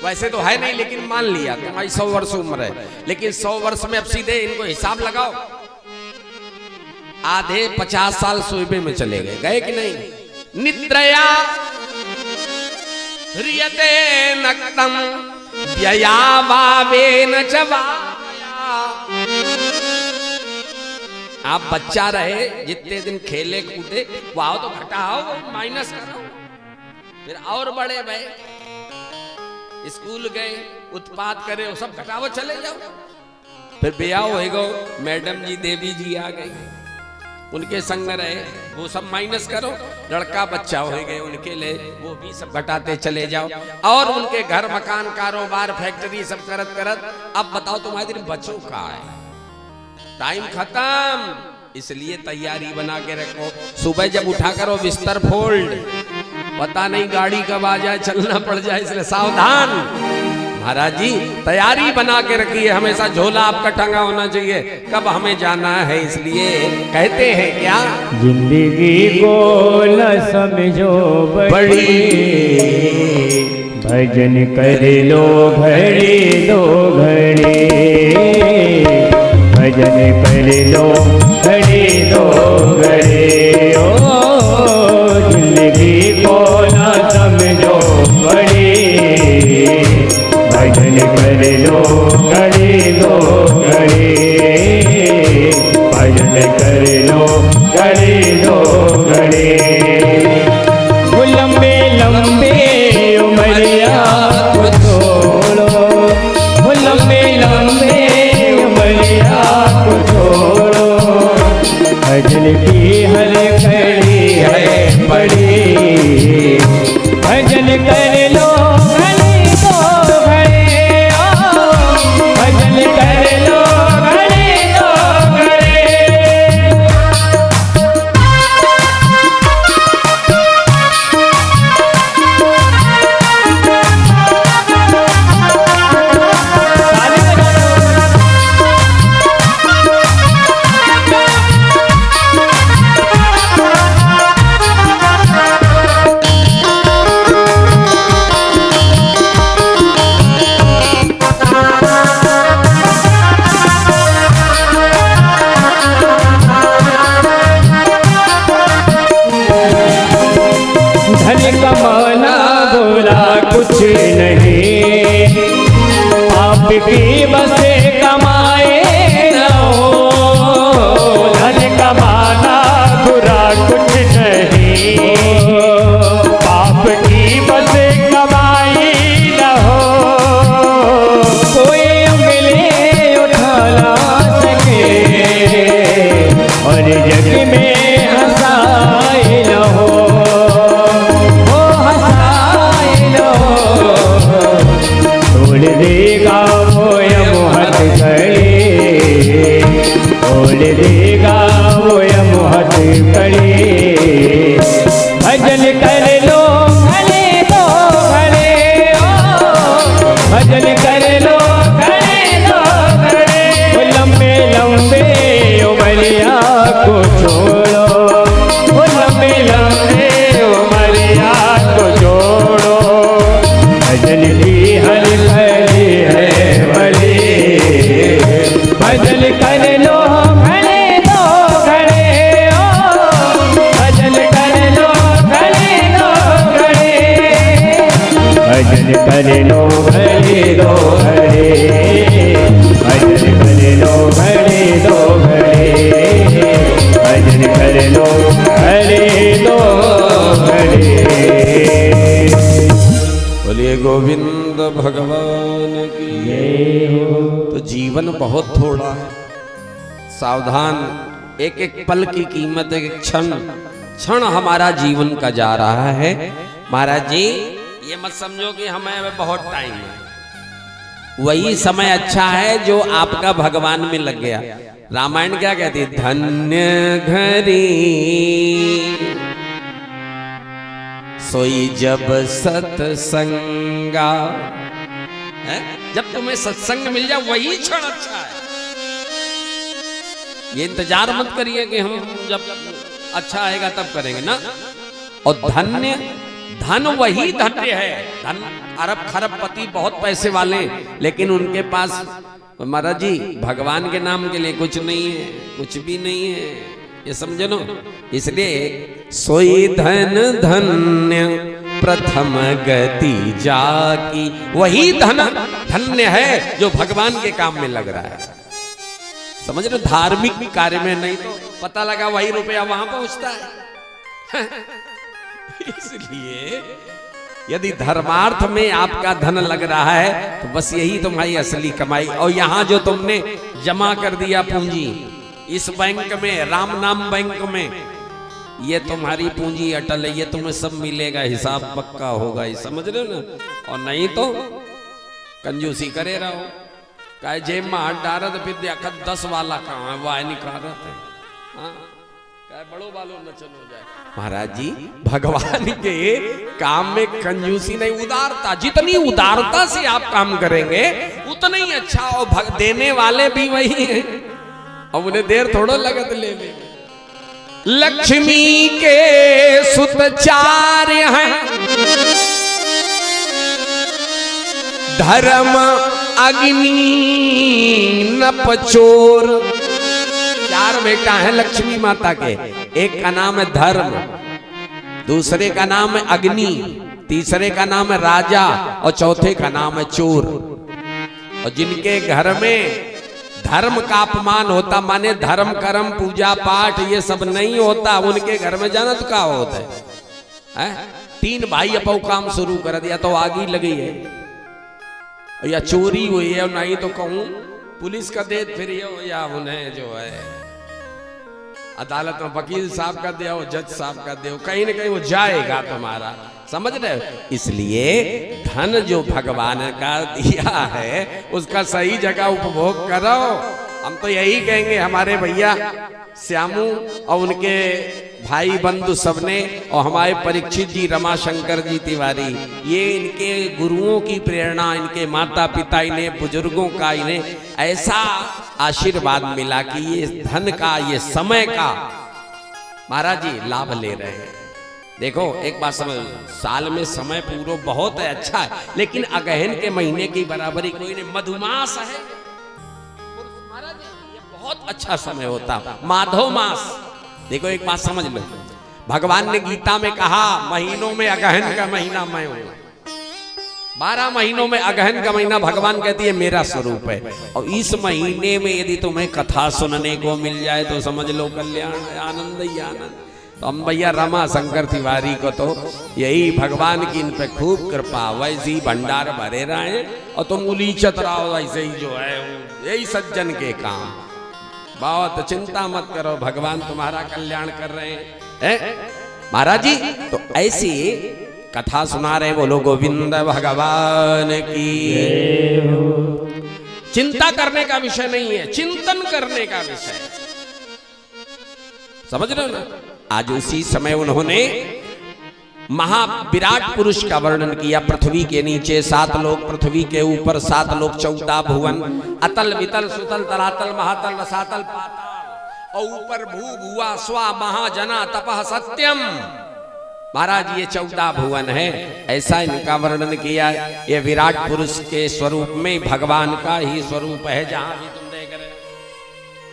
वैसे तो है नहीं, लेकिन मान लिया तुम्हारी 100 वर्ष उम्र है, लेकिन 100 वर्ष में अब सीधे इनको हिसाब लगाओ, आधे 50 साल सोए में चले गए, गए कि नहीं? निद्रया ह्रियते नक्तम व्ययावावेन च वाया। आप बच्चा रहे, जितने दिन खेले कूदे वो आओ तो घटाओ, माइनस करो, फिर और बड़े भाई स्कूल गए, उत्पात करे, वो सब घटाओ चले जाओ। फिर ब्याह हो गो, मैडम जी देवी जी आ गई, उनके संग रहे, वो सब माइनस करो, लड़का बच्चा हो गए उनके लिए, वो भी सब घटाते चले जाओ। और उनके घर मकान कारोबार फैक्ट्री सब करत करत, अब बताओ तुम्हारे दिन बच्चों का है, टाइम खत्म। इसलिए तैयारी बना के रखो। सुबह जब उठा करो बिस्तर फोल्ड, पता नहीं गाड़ी कब आ जाए, चलना पड़ जाए, इसलिए सावधान। महाराज जी तैयारी बना के रखिए, हमेशा झोला आपका टंगा होना चाहिए, कब हमें जाना है। इसलिए कहते हैं क्या, जिंदगी को न समझो बड़ी, भजन कर लो घड़ी दो घड़ी, भजन कर लो घड़ी दो घड़ी। ओ जिंदगी को न समझो बड़ी, भजन कर लो घड़ी दो घड़ी, भजन कर लो घड़ी दो घड़ी। वो लंबे लंबे उमरिया को छोड़ो, वो लंबे लंबे उमरिया को छोड़ो, भजन की हर घड़ी है बड़ी, भजन कर लो घड़ी दो घड़ी, भजन कर लो घड़ी दो घड़ी। धन कमाना बोला कुछ नहीं, आपकी बस कमाए न हो। धन कमाना बुरा कुछ नहीं, पाप की बस कमाई न हो। कोई उंगली उठा ना सके और जग में हंसाए न हो, तोड़ देगा वो यमुहत घड़ी, तोड़ देगा वो यमुहत घड़ी। भजन कर लो घड़ी दो घड़ी, भजन कर लो घड़ी दो घड़ी। वो लंबे लंबे उमरिया को छोड़ो, वो लंबे लंबे उमरिया को छोड़ो, भजन की हर घड़ी है बड़ी, भजन कर लो घड़ी दो घड़ी, भजन कर लो घड़ी दो घड़ी, भजन कर लो घड़ी दो घड़ी, भजन कर लो घड़ी दो घड़ी, भजन कर लो घड़ी दो घड़ी। बोलिए गोविंद भगवान की। तो जीवन बहुत थोड़ा है, सावधान। एक एक पल की कीमत, एक क्षण क्षण हमारा जीवन का जा रहा है। महाराज जी ये मत समझो कि हमें अभी बहुत टाइम है, वही समय अच्छा है जो आपका भगवान में लग गया। रामायण क्या कहती है, धन्य घड़ी सोई जब सत्संगा, है? जब तुम्हें सत्संग मिल जाए वही क्षण अच्छा है। ये इंतजार मत करिए कि हम जब अच्छा आएगा तब करेंगे ना। और धन्य, धन वही धन्य है। धन अरब खरबपति बहुत पैसे वाले, लेकिन उनके पास महाराज जी भगवान के नाम के लिए कुछ नहीं है, कुछ भी नहीं है, ये समझो ना। इसलिए सोई धन धन्य प्रथम गति जाकी, वही धन धन्य है जो भगवान के काम में लग रहा है। समझ रहे, धार्मिक कार्य में नहीं तो पता लगा वही रुपया वहां पहुंचता है। इसलिए यदि धर्मार्थ में आपका धन लग रहा है तो बस यही तुम्हारी असली कमाई। और यहाँ जो तुमने जमा कर दिया पूंजी इस बैंक में, राम नाम बैंक में, ये तुम्हारी पूंजी अटल है, ये तुम्हें सब मिलेगा, हिसाब पक्का होगा, ये समझ रहे हो ना। और नहीं तो कंजूसी करे रहो, कहे जेब में हाथ डारा तो फिर देखा 10 वाला कहाँ है, वाह निकाल है, हाँ बड़ो वालों न चलो जाए। महाराज जी भगवान के काम में कंजूसी नहीं, उदारता, जितनी उदारता से आप काम करेंगे उतना ही अच्छा। और देने वाले भी वही हैं, और उन्हें देर थोड़ा लगत लेने में। लक्ष्मी के सुत 4 हैं, धर्म अग्नि नप चोर। 4 बेटा है लक्ष्मी माता के, एक का नाम है धर्म, दूसरे का नाम है अग्नि, तीसरे का नाम है राजा, और चौथे का नाम है चोर। और जिनके घर में धर्म का अपमान होता, माने धर्म कर्म पूजा पाठ ये सब नहीं होता, उनके घर में जानत का होता है? 3 भाई अपो काम शुरू कर दिया तो आगी लगी है, या चोरी हुई है, नहीं तो कहूं पुलिस का दे फिर या उन्हें जो है अदालत में वकील साहब का दे, जज साहब का दे, कहीं ना कहीं वो जाएगा तुम्हारा, समझ रहे हो। इसलिए धन जो भगवान का दिया है उसका सही जगह उपभोग करो। हम तो यही कहेंगे हमारे भैया श्यामू और उनके भाई बंधु सबने, और हमारे परीक्षित जी, रमाशंकर जी तिवारी, ये इनके गुरुओं की प्रेरणा, इनके माता पिता, इन्हें बुजुर्गों का इन्हें ऐसा आशीर्वाद मिला कि ये धन का, ये समय का महाराज जी लाभ ले रहे हैं। देखो एक बात समझ, साल में समय पूरा बहुत है, अच्छा है, लेकिन अगहन के महीने की बराबरी कोई नहीं। मधुमास है महाराज जी, ये बहुत अच्छा समय होता, माधव मास। देखो एक बात समझ लो, भगवान ने गीता में कहा महीनों में अगहन का महीना मैं हूं, 12 महीनों में अगहन का महीना भगवान कहती है मेरा स्वरूप है। और इस महीने में यदि तुम्हें कथा सुनने को मिल जाए तो समझ लो कल्याण, आनंद ही आनंद। तो हम भैया रमा शंकर तिवारी को तो यही भगवान की इन पे खूब कृपा, वैसे ही भंडार भरे रहे, और तुम उलीचत रहो ऐसे ही जो है, यही सज्जन के काम। बहुत चिंता मत करो, भगवान तुम्हारा कल्याण कर रहे हैं महाराज जी। तो ऐसी कथा सुना रहे, बोलो गोविंद भगवान की। चिंता करने का विषय नहीं है, चिंतन करने का विषय, समझ रहे हो ना। आज उसी समय उन्होंने महाविराट पुरुष का वर्णन किया। पृथ्वी के नीचे 7 लोक, पृथ्वी के ऊपर 7 लोक, 14 भुवन, अतल वितल सुतल तलातल महातल रसातल पाताल, और ऊपर भू भुआ स्वा महाजना तपः सत्यम। महाराज ये 14 भुवन है, ऐसा इनका वर्णन किया। ये विराट पुरुष के स्वरूप में भगवान का ही स्वरूप है, जहां भी तुम देख रहे हो।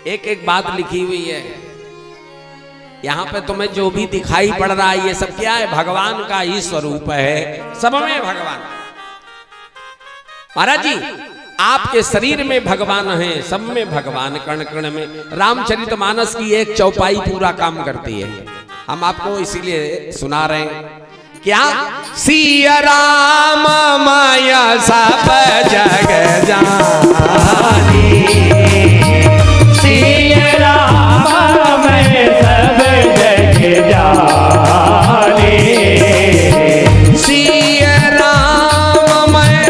एक एक बात लिखी हुई है यहाँ पे, तुम्हें जो भी दिखाई पड़ रहा है ये सब क्या है, भगवान का ही स्वरूप है, सब में भगवान। महाराज जी आपके शरीर में भगवान है, सब में भगवान, कण कण में। रामचरितमानस की एक चौपाई पूरा काम करती है, हम आपको इसीलिए सुना रहे हैं। क्या? सिया राम माया सब जग जानी, सिया राम मैं सब जग जानी, सिया राम मैं,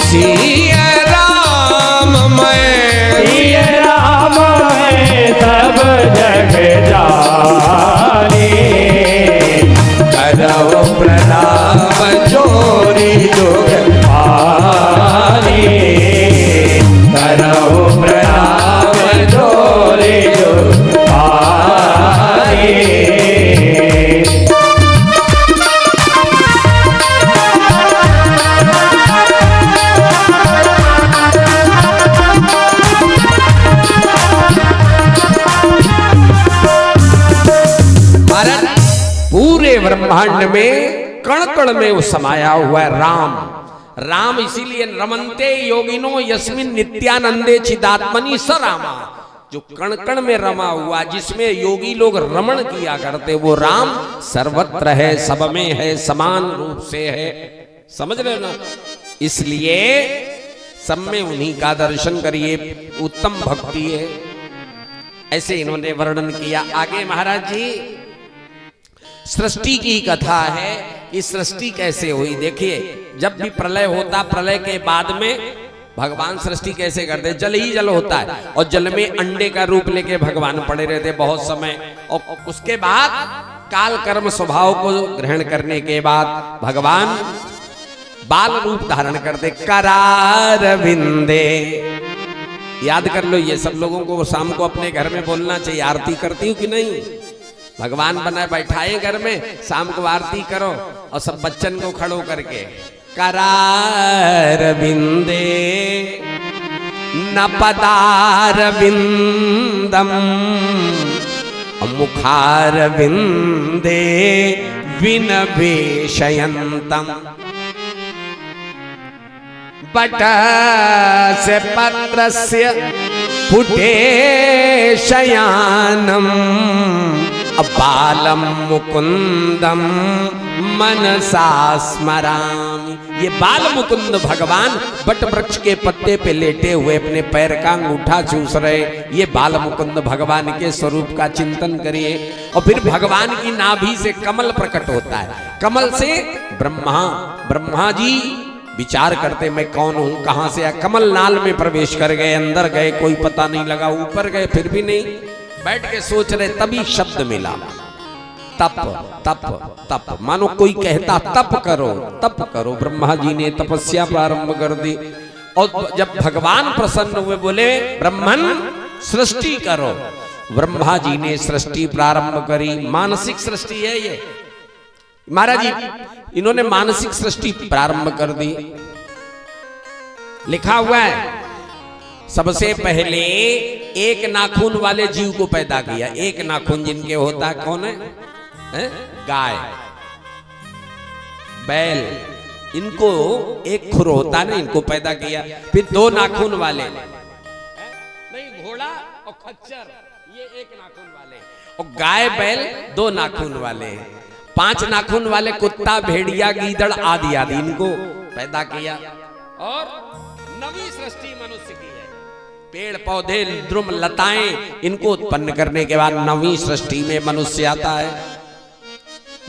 सिया राम मैं, सिया राम मैं सब जग जानी, करो प्रणाम जोरी जोग पानी, करो प्रणाम जोरी जोग पानी। पूरे ब्रह्मांड में कण कण में वो समाया हुआ है राम। राम इसीलिए रमन्ते योगिनो यस्मिन नित्यानंदे चिदात्मनि स रामा, जो कण कण में रमा हुआ, जिसमें योगी लोग रमण किया करते, वो राम सर्वत्र है, सब में है, समान रूप से है। समझ रहे हो ना? इसलिए सब में उन्हीं का दर्शन करिए, उत्तम भक्ति है। ऐसे इन्होंने वर्णन किया। आगे महाराज जी सृष्टि की कथा है कि सृष्टि कैसे हुई। देखिए जब भी प्रलय होता, प्रलय के बाद में भगवान सृष्टि कैसे करते, जल ही जल होता है और जल में अंडे का रूप लेके भगवान पड़े रहते बहुत समय, और उसके बाद काल कर्म स्वभाव को ग्रहण करने के बाद भगवान बाल रूप धारण करते करार विंदे। याद कर लो, ये सब लोगों को शाम को अपने घर में बोलना चाहिए। आरती करती हूँ कि नहीं? भगवान बना बैठाए घर में, शाम को आरती करो और सब बच्चन को खड़ो करके करार विंदे न पदार विंदम मुखार विंदे विनवेशयन्तम बट से पत्रस्य पुटे शयानम बालम मुकुंदम मनसा स्मरामि। ये बाल मुकुंद भगवान बट वृक्ष के पत्ते पे लेटे हुए अपने पैर का अंगूठा चूस रहे। ये बाल मुकुंद भगवान के स्वरूप का चिंतन करिए। और फिर भगवान की नाभि से कमल प्रकट होता है। कमल से ब्रह्मा जी विचार करते मैं कौन हूं, कहां से आया। कमल नाल में प्रवेश कर गए, अंदर गए, कोई पता नहीं लगा। ऊपर गए फिर भी नहीं, बैठ के सोच रहे, तभी शब्द मिला तप तप तप। मानो कोई कहता तप करो तप करो। ब्रह्मा जी ने तपस्या प्रारंभ कर दी। और जब भगवान प्रसन्न हुए बोले ब्रह्मन सृष्टि करो, ब्रह्मा जी ने सृष्टि प्रारंभ करी। मानसिक सृष्टि है ये महाराज जी, इन्होंने मानसिक सृष्टि प्रारंभ कर दी। लिखा हुआ है सबसे पहले एक नाखून वाले जीव को पैदा किया। एक नाखून जिनके होता है कौन है? गाय बैल, इनको एक खुर होता है ना, इनको पैदा किया। फिर दो नाखून वाले, नहीं घोड़ा और खच्चर, ये एक नाखून वाले, और गाय बैल दो नाखून वाले। 5 नाखून वाले कुत्ता भेड़िया गीदड़ आदि आदि इनको पैदा किया। और नवी सृष्टि मनुष्य की है। पेड़ पौधे द्रुम लताएं इनको उत्पन्न करने के बाद नवी सृष्टि में मनुष्य आता है।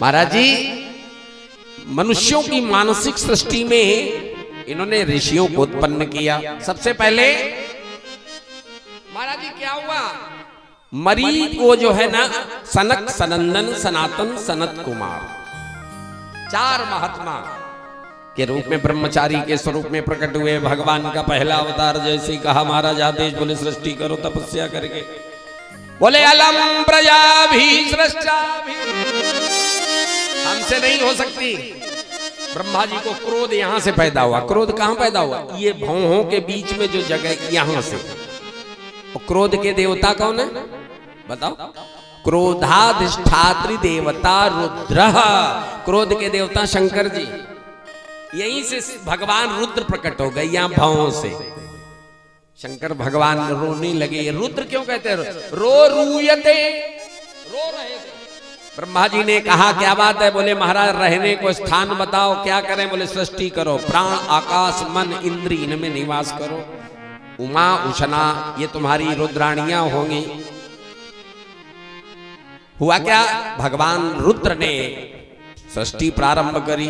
महाराज जी मनुष्यों की मानसिक सृष्टि में इन्होंने ऋषियों को उत्पन्न किया। सबसे पहले महाराज जी क्या हुआ, मरी को जो है ना सनक सनंदन सनातन सनत कुमार 4 महात्मा के रूप में ब्रह्मचारी के स्वरूप में प्रकट हुए। भगवान का पहला अवतार जैसे कहा महाराज आदेश, बोले सृष्टि करो तपस्या करके। बोले अलम प्रजा भी सृष्टा भी, हमसे नहीं हो सकती। ब्रह्मा जी को क्रोध यहां से पैदा हुआ। क्रोध कहां पैदा हुआ? ये भौहों के बीच में जो जगह यहां से। और क्रोध के देवता कौन है बताओ? क्रोधाधिष्ठात्री देवता रुद्र। क्रोध के देवता शंकर जी। यहीं से भगवान रुद्र प्रकट हो गए, यहां भावों से। शंकर भगवान रोने लगे। रुद्र क्यों कहते हैं? रो रूयते, रो रहे थे। ब्रह्मा जी ने कहा क्या बात है? बोले महाराज रहने को स्थान बताओ, क्या करें? बोले सृष्टि करो, प्राण आकाश मन इंद्री इनमें निवास करो। उमा उषना ये तुम्हारी रुद्राणियां होंगी। हुआ क्या, भगवान रुद्र ने सृष्टि प्रारंभ करी।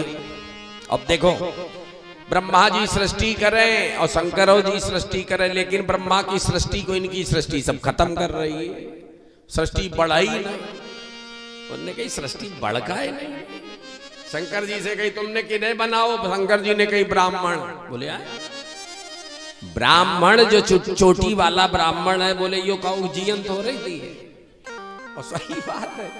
अब देखो ब्रह्मा जी सृष्टि करें और शंकरों जी सृष्टि करें, लेकिन ब्रह्मा की सृष्टि को इनकी सृष्टि सब खत्म कर रही है। सृष्टि बढ़ाई नहीं, उन्होंने कही सृष्टि बढ़का है नहीं। शंकर जी से कही तुमने किन्हें बनाओ? शंकर जी ने कही ब्राह्मण। बोले ब्राह्मण जो चोटी वाला ब्राह्मण है, बोले यो कहू जियंत हो रही थी। और सही बात है।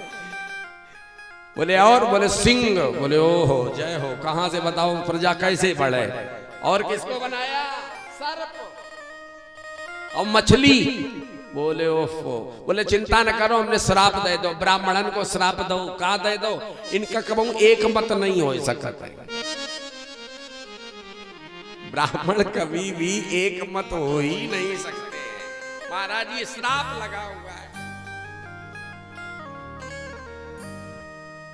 बोले और? बोले सिंह। बोले ओहो जय हो, कहां से बताओ प्रजा कैसे बढ़े? और किसको बनाया? सर्प और मछली। बोले ओफो। बोले चिंता न करो, हमने श्राप दे दो, ब्राह्मणन को श्राप दो। कहा दे दो? इनका कबू एक मत नहीं हो सकता है। ब्राह्मण कभी भी एक मत हो ही नहीं सकते। महाराज ये श्राप लगा हुआ है।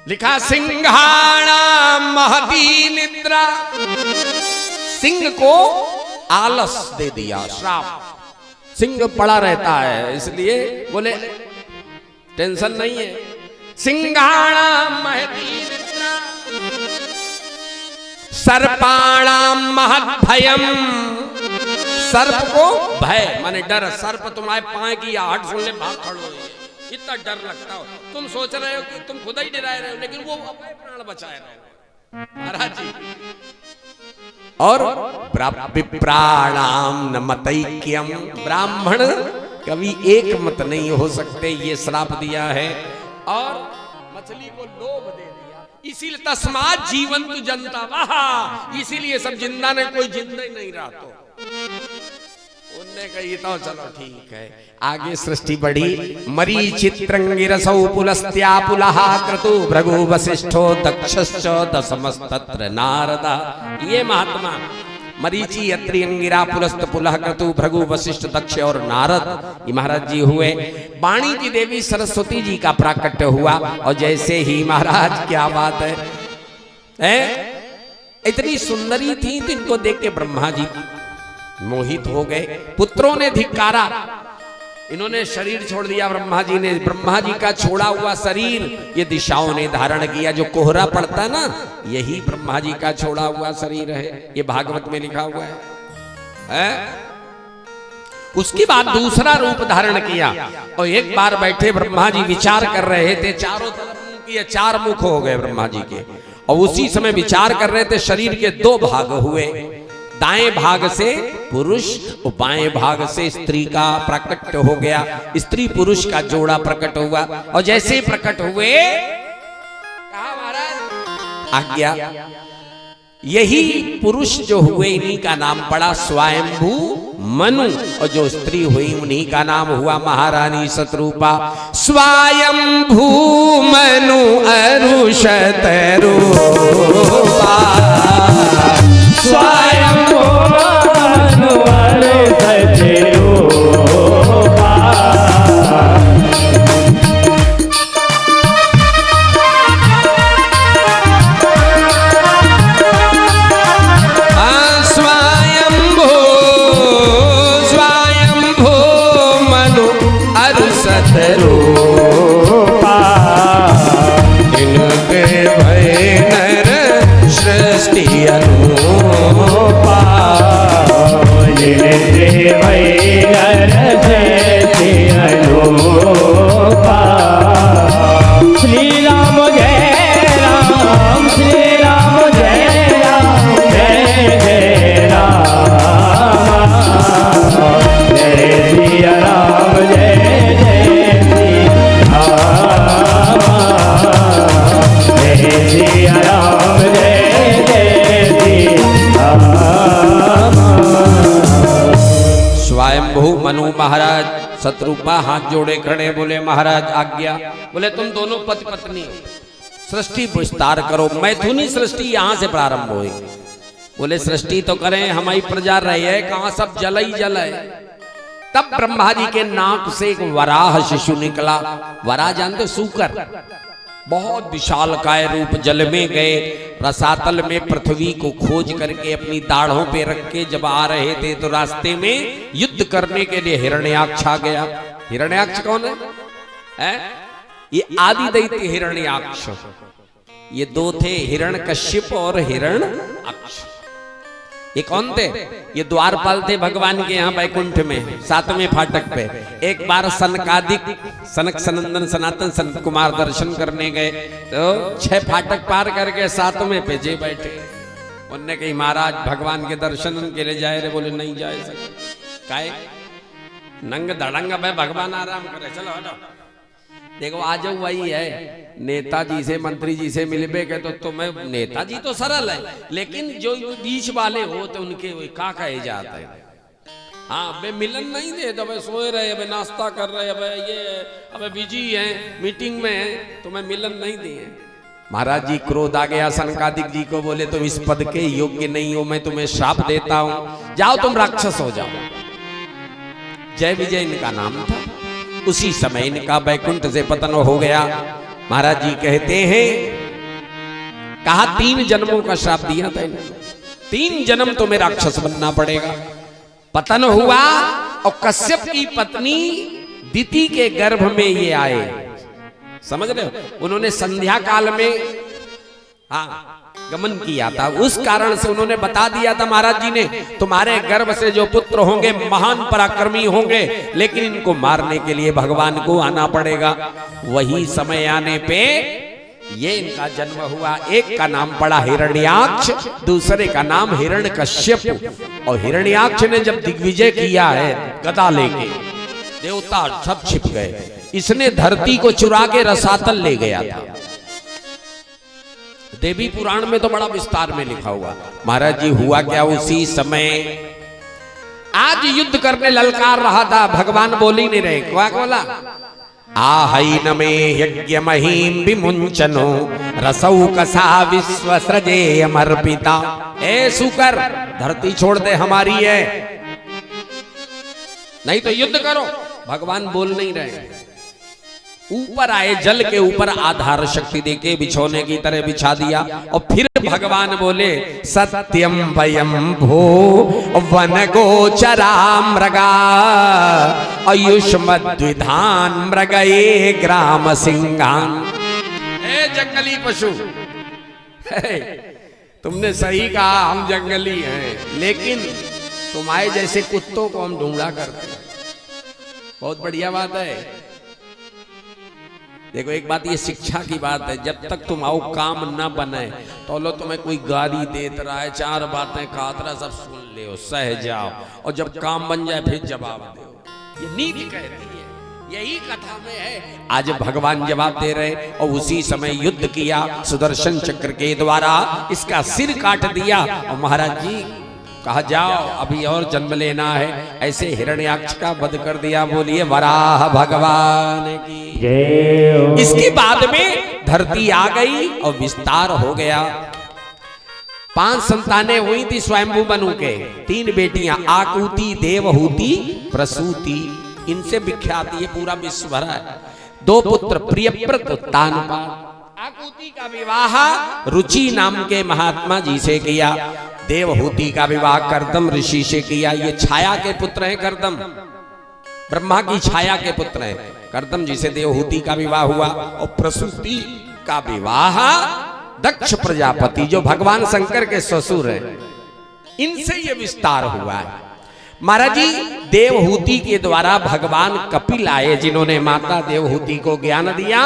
लिखा सिंहाणा महती निद्रा, सिंह को आलस दे दिया, श्राप। सिंह पड़ा रहता है, इसलिए बोले टेंशन नहीं है। सिंहाणा महती निद्रा, सर्पाणाम महत् भयम, सर्प को भय माने डर। सर्प तुम्हारे पाए की आहट सुन ले भाग खड़ो, इतना डर लगता हो। तुम सोच रहे हो कि तुम खुद ही डराए रहे हो, लेकिन वो अपने प्राण बचाए रहे हो महाराज जी। और विप्राणाम न मतैक्यम, ब्राह्मण कभी एक मत नहीं हो सकते, ये श्राप दिया है। और मछली को लोभ दे दिया, इसीलिए तस्मात जीवंतु जनता वहा, इसीलिए सब जिंदा ने, कोई जिंदा ही नहीं रहा। तो उनने कही तो चलो ठीक है। आगे सृष्टि बढ़ी। मरीचित्रंगिरसौ पुलस्त्या पुलहा क्रतु भृगु वसिष्ठो दक्षश्च दशमस्तत्र नारदा। ये महात्मा मरीचि अत्रि अंगिरा पुलस्त पुलह क्रतु भृगु वशिष्ठ दक्ष और नारद, ये महाराज जी हुए। वाणी की देवी सरस्वती जी का प्राकट्य हुआ। और जैसे ही महाराज, क्या बात है, इतनी सुंदरी थी तो इनको देख के ब्रह्मा जी मोहित हो गए। पुत्रों ने धिक्कारा, इन्होंने शरीर छोड़ दिया। ब्रह्मा जी ने, ब्रह्मा जी का छोड़ा हुआ शरीर ये दिशाओं ने धारण किया। जो कोहरा पड़ता ना, यही ब्रह्मा जी का छोड़ा हुआ शरीर है, ये भागवत में लिखा हुआ है? उसके बाद दूसरा रूप धारण किया। और एक बार बैठे ब्रह्मा जी विचार कर रहे थे, चारों तरफ ये चार मुख हो गए ब्रह्मा जी के। और उसी समय विचार कर रहे थे, शरीर के दो भाग हुए। दाएं भाग से पुरुष और बाएं भाग से स्त्री का प्रकट हो गया। स्त्री पुरुष का जोड़ा प्रकट हुआ। और जैसे प्रकट हुए, कहा महाराज आज्ञा, यही पुरुष जो हुए इन्हीं का नाम पड़ा स्वयंभू मनु। और जो स्त्री हुई उन्हीं का नाम हुआ महारानी शतरूपा। स्वयंभू मनु अरुषत रूपा, स्वयंभू मनु अरुषत रूपा। रूपा, इनके भय नर सृष्टि अनुपा, इनके भय नर सृष्टि अनुपा। श्री राम जय राम, श्री राम जय राम, जय जय राम, जय श्री राम जय स्वयंभू मनु महाराज शतरूपा हाथ जोड़े खड़े, बोले महाराज आज्ञा। बोले तुम दोनों पति पत्नी सृष्टि विस्तार करो, मैथुनी सृष्टि यहाँ से प्रारंभ हुई। बोले सृष्टि तो करें, हमारी प्रजा रही है, कहाँ सब जल ही जल है। तब ब्रह्मा जी के नाक से एक वराह शिशु निकला। वराह जानते, सूकर, बहुत विशाल काय रूप। जल में गए, रसातल में पृथ्वी को खोज करके अपनी दाढ़ों पे रख के जब आ रहे थे, तो रास्ते में युद्ध करने के लिए हिरण्याक्ष आ गया। हिरण्याक्ष कौन है? ये आदि दैत्य हिरण्याक्ष। ये दो थे, हिरण्यकश्यप और हिरण्याक्ष। ये कौन थे? ये द्वारपाल थे भगवान के यहाँ बैकुंठ में 7वें फाटक पे। एक बार सनकादिक, सनक सनंदन सनातन संत कुमार दर्शन करने गए, तो 6 फाटक पार करके 7वें पे जे बैठे। उनने कही महाराज भगवान के दर्शन के लिए जाए रे। बोले नहीं जा सकते, काहे? नंग दड़ंग भाई भगवान आराम करे, चलो हटो। देखो आज वही है, नेताजी से मंत्री जी से मिलबे के तो तुम्हें, नेताजी तो सरल है, लेकिन जो बीच वाले हो तो उनके का कहे जाते हैं। हाँ बे मिलन नहीं दे, तो सोए रहे, अबे नाश्ता कर रहे, अबे ये अबे बिजी है, मीटिंग में है, तुम्हें मिलन नहीं दिए। महाराज जी क्रोध आ गया सनकादिक जी को। बोले तुम इस पद के योग्य नहीं हो, मैं तुम्हें श्राप देता हूं, जाओ तुम राक्षस हो जाओ। जय विजय इनका नाम था। उसी समय इनका बैकुंठ से पतन हो गया। महाराज जी कहते हैं, कहा 3 जन्मों का श्राप दिया था, 3 जन्म तुम्हें राक्षस बनना पड़ेगा। पतन हुआ और कश्यप की पत्नी दिति के गर्भ में ये आए, समझ रहे हो? उन्होंने संध्या काल में गमन किया था, उस कारण से उन्होंने बता दिया था महाराज जी ने, तुम्हारे गर्भ से जो पुत्र होंगे महान पराक्रमी होंगे, लेकिन इनको मारने के लिए भगवान को आना पड़ेगा। वही समय आने पे ये इनका जन्म हुआ। एक का नाम पड़ा हिरण्याक्ष, दूसरे का नाम हिरण्यकश्यप। और हिरण्याक्ष ने जब दिग्विजय किया है गदा लेके, देवता सब छिप गए, इसने धरती को चुरा के रसातल ले गया था। देवी पुराण में तो बड़ा विस्तार में लिखा हुआ। महाराज जी हुआ क्या, उसी समय आज युद्ध करने ललकार रहा था, भगवान बोल ही नहीं रहे। क्या बोला? आहैन में यज्ञ महीम विमुंचनो रसौ कसा विश्व सृजेयमर्पिता। ए सुकर, धरती छोड़ दे, हमारी है, नहीं तो युद्ध करो। भगवान बोल नहीं रहे। ऊपर आए, जल के ऊपर आधार शक्ति देके बिछोने की तरह बिछा दिया। और फिर भगवान बोले, सत्यम वयम भो वन गोचरा मृगा आयुष्मद्विधान मृगये ग्राम सिंहान। ए जंगली पशु, तुमने सही कहा, हम जंगली हैं, लेकिन तुम्हारे जैसे कुत्तों को हम ढूंढा करते हैं। बहुत बढ़िया बात है। देखो एक बात, ये शिक्षा की बात है, जब तक तुम आओ काम न बने तो लो तुम्हें कोई गाली देत रहा है, 4 बातें खातरा सब सुन ले, सह जाओ, और जब काम बन जाए फिर जवाब दो। ये नीति कहती है, यही कथा में है। आज भगवान जवाब दे रहे, और उसी समय युद्ध किया, सुदर्शन चक्र के द्वारा इसका सिर काट दिया। और महाराज जी कहा जाओ अभी और जन्म लेना है। ऐसे हिरण्याक्ष का वध कर दिया। बोलिए वराह भगवान की जय। इसके बाद में धरती आ गई और विस्तार हो गया। 5 संतानें हुई थी स्वयंभू बनु के, 3 बेटियां, आकुति, देवहूति, प्रसूति। इनसे विख्यात ये पूरा विश्व भरा है। 2 पुत्र, प्रियव्रत, तानपाद। आकुति का विवाह रुचि नाम के महात्मा जी से किया। देवहूति का विवाह कर्दम ऋषि से किया। ये छाया के पुत्र हैं कर्दम, ब्रह्मा की छाया के पुत्र हैं। कर्दम जी से देवहूति का विवाह हुआ। और प्रसूति का विवाह दक्ष प्रजापति, जो भगवान शंकर के ससुर हैं, इनसे ये विस्तार हुआ है। महाराज जी देवहूति के द्वारा भगवान कपिल आए, जिन्होंने माता देवहूति को ज्ञान दिया।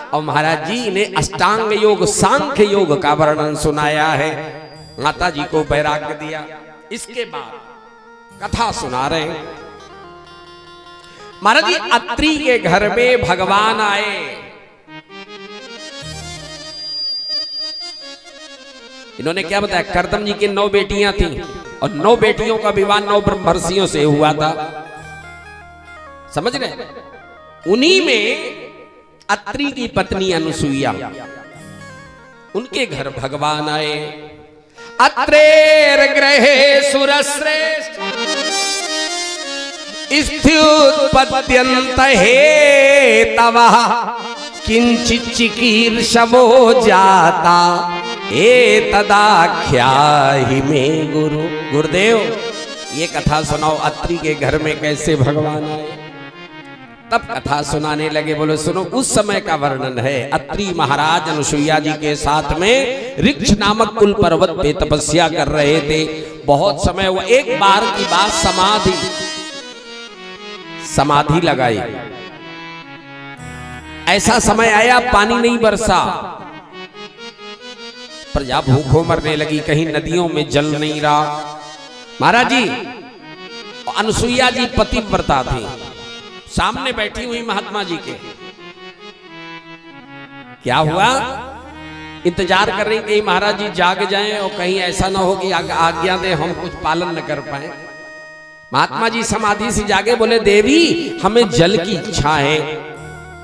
और महाराज जी ने अष्टांग योग, सांख्य योग का वर्णन सुनाया है, माता जी को वैराग्य दिया। इसके बाद कथा सुना रहे हैं। महाराज जी अत्रि के घर में भगवान आए। इन्होंने क्या बताया, कर्दम जी की 9 बेटियां थीं, और 9 बेटियों का विवाह 9 ब्रह्मर्षियों से हुआ था। समझ रहे? उन्हीं में अत्रि की पत्नी अनुसुईया, उनके घर भगवान आए। अत्रेर ग्रहे सुरश्रेष्ठ स्त्युत्पत्यन्त हेतवः किंचित् चिकीर्षवो जाता एतदाख्याहि में गुरु। गुरुदेव ये कथा सुनाओ, अत्रि के घर में कैसे भगवान आए। तब कथा सुनाने लगे। बोलो सुनो, उस समय का वर्णन है। अत्रि महाराज अनुसुईया जी के साथ में ऋक्ष नामक कुल पर्वत पे तपस्या कर रहे थे। बहुत समय हुआ। एक बार की बात, समाधि लगाई। ऐसा समय आया पानी नहीं बरसा, प्रजा भूखों मरने लगी, कहीं नदियों में जल नहीं रहा। महाराज जी अनुसुईया जी पतिव्रता थी, सामने बैठी हुई महात्मा जी के। क्या हुआ, इंतजार कर रही कि महाराज जी जाग जाएं और कहीं ऐसा ना हो कि आज्ञा दे हम कुछ पालन न कर पाए। महात्मा जी समाधि से जागे, बोले देवी हमें जल की इच्छा है।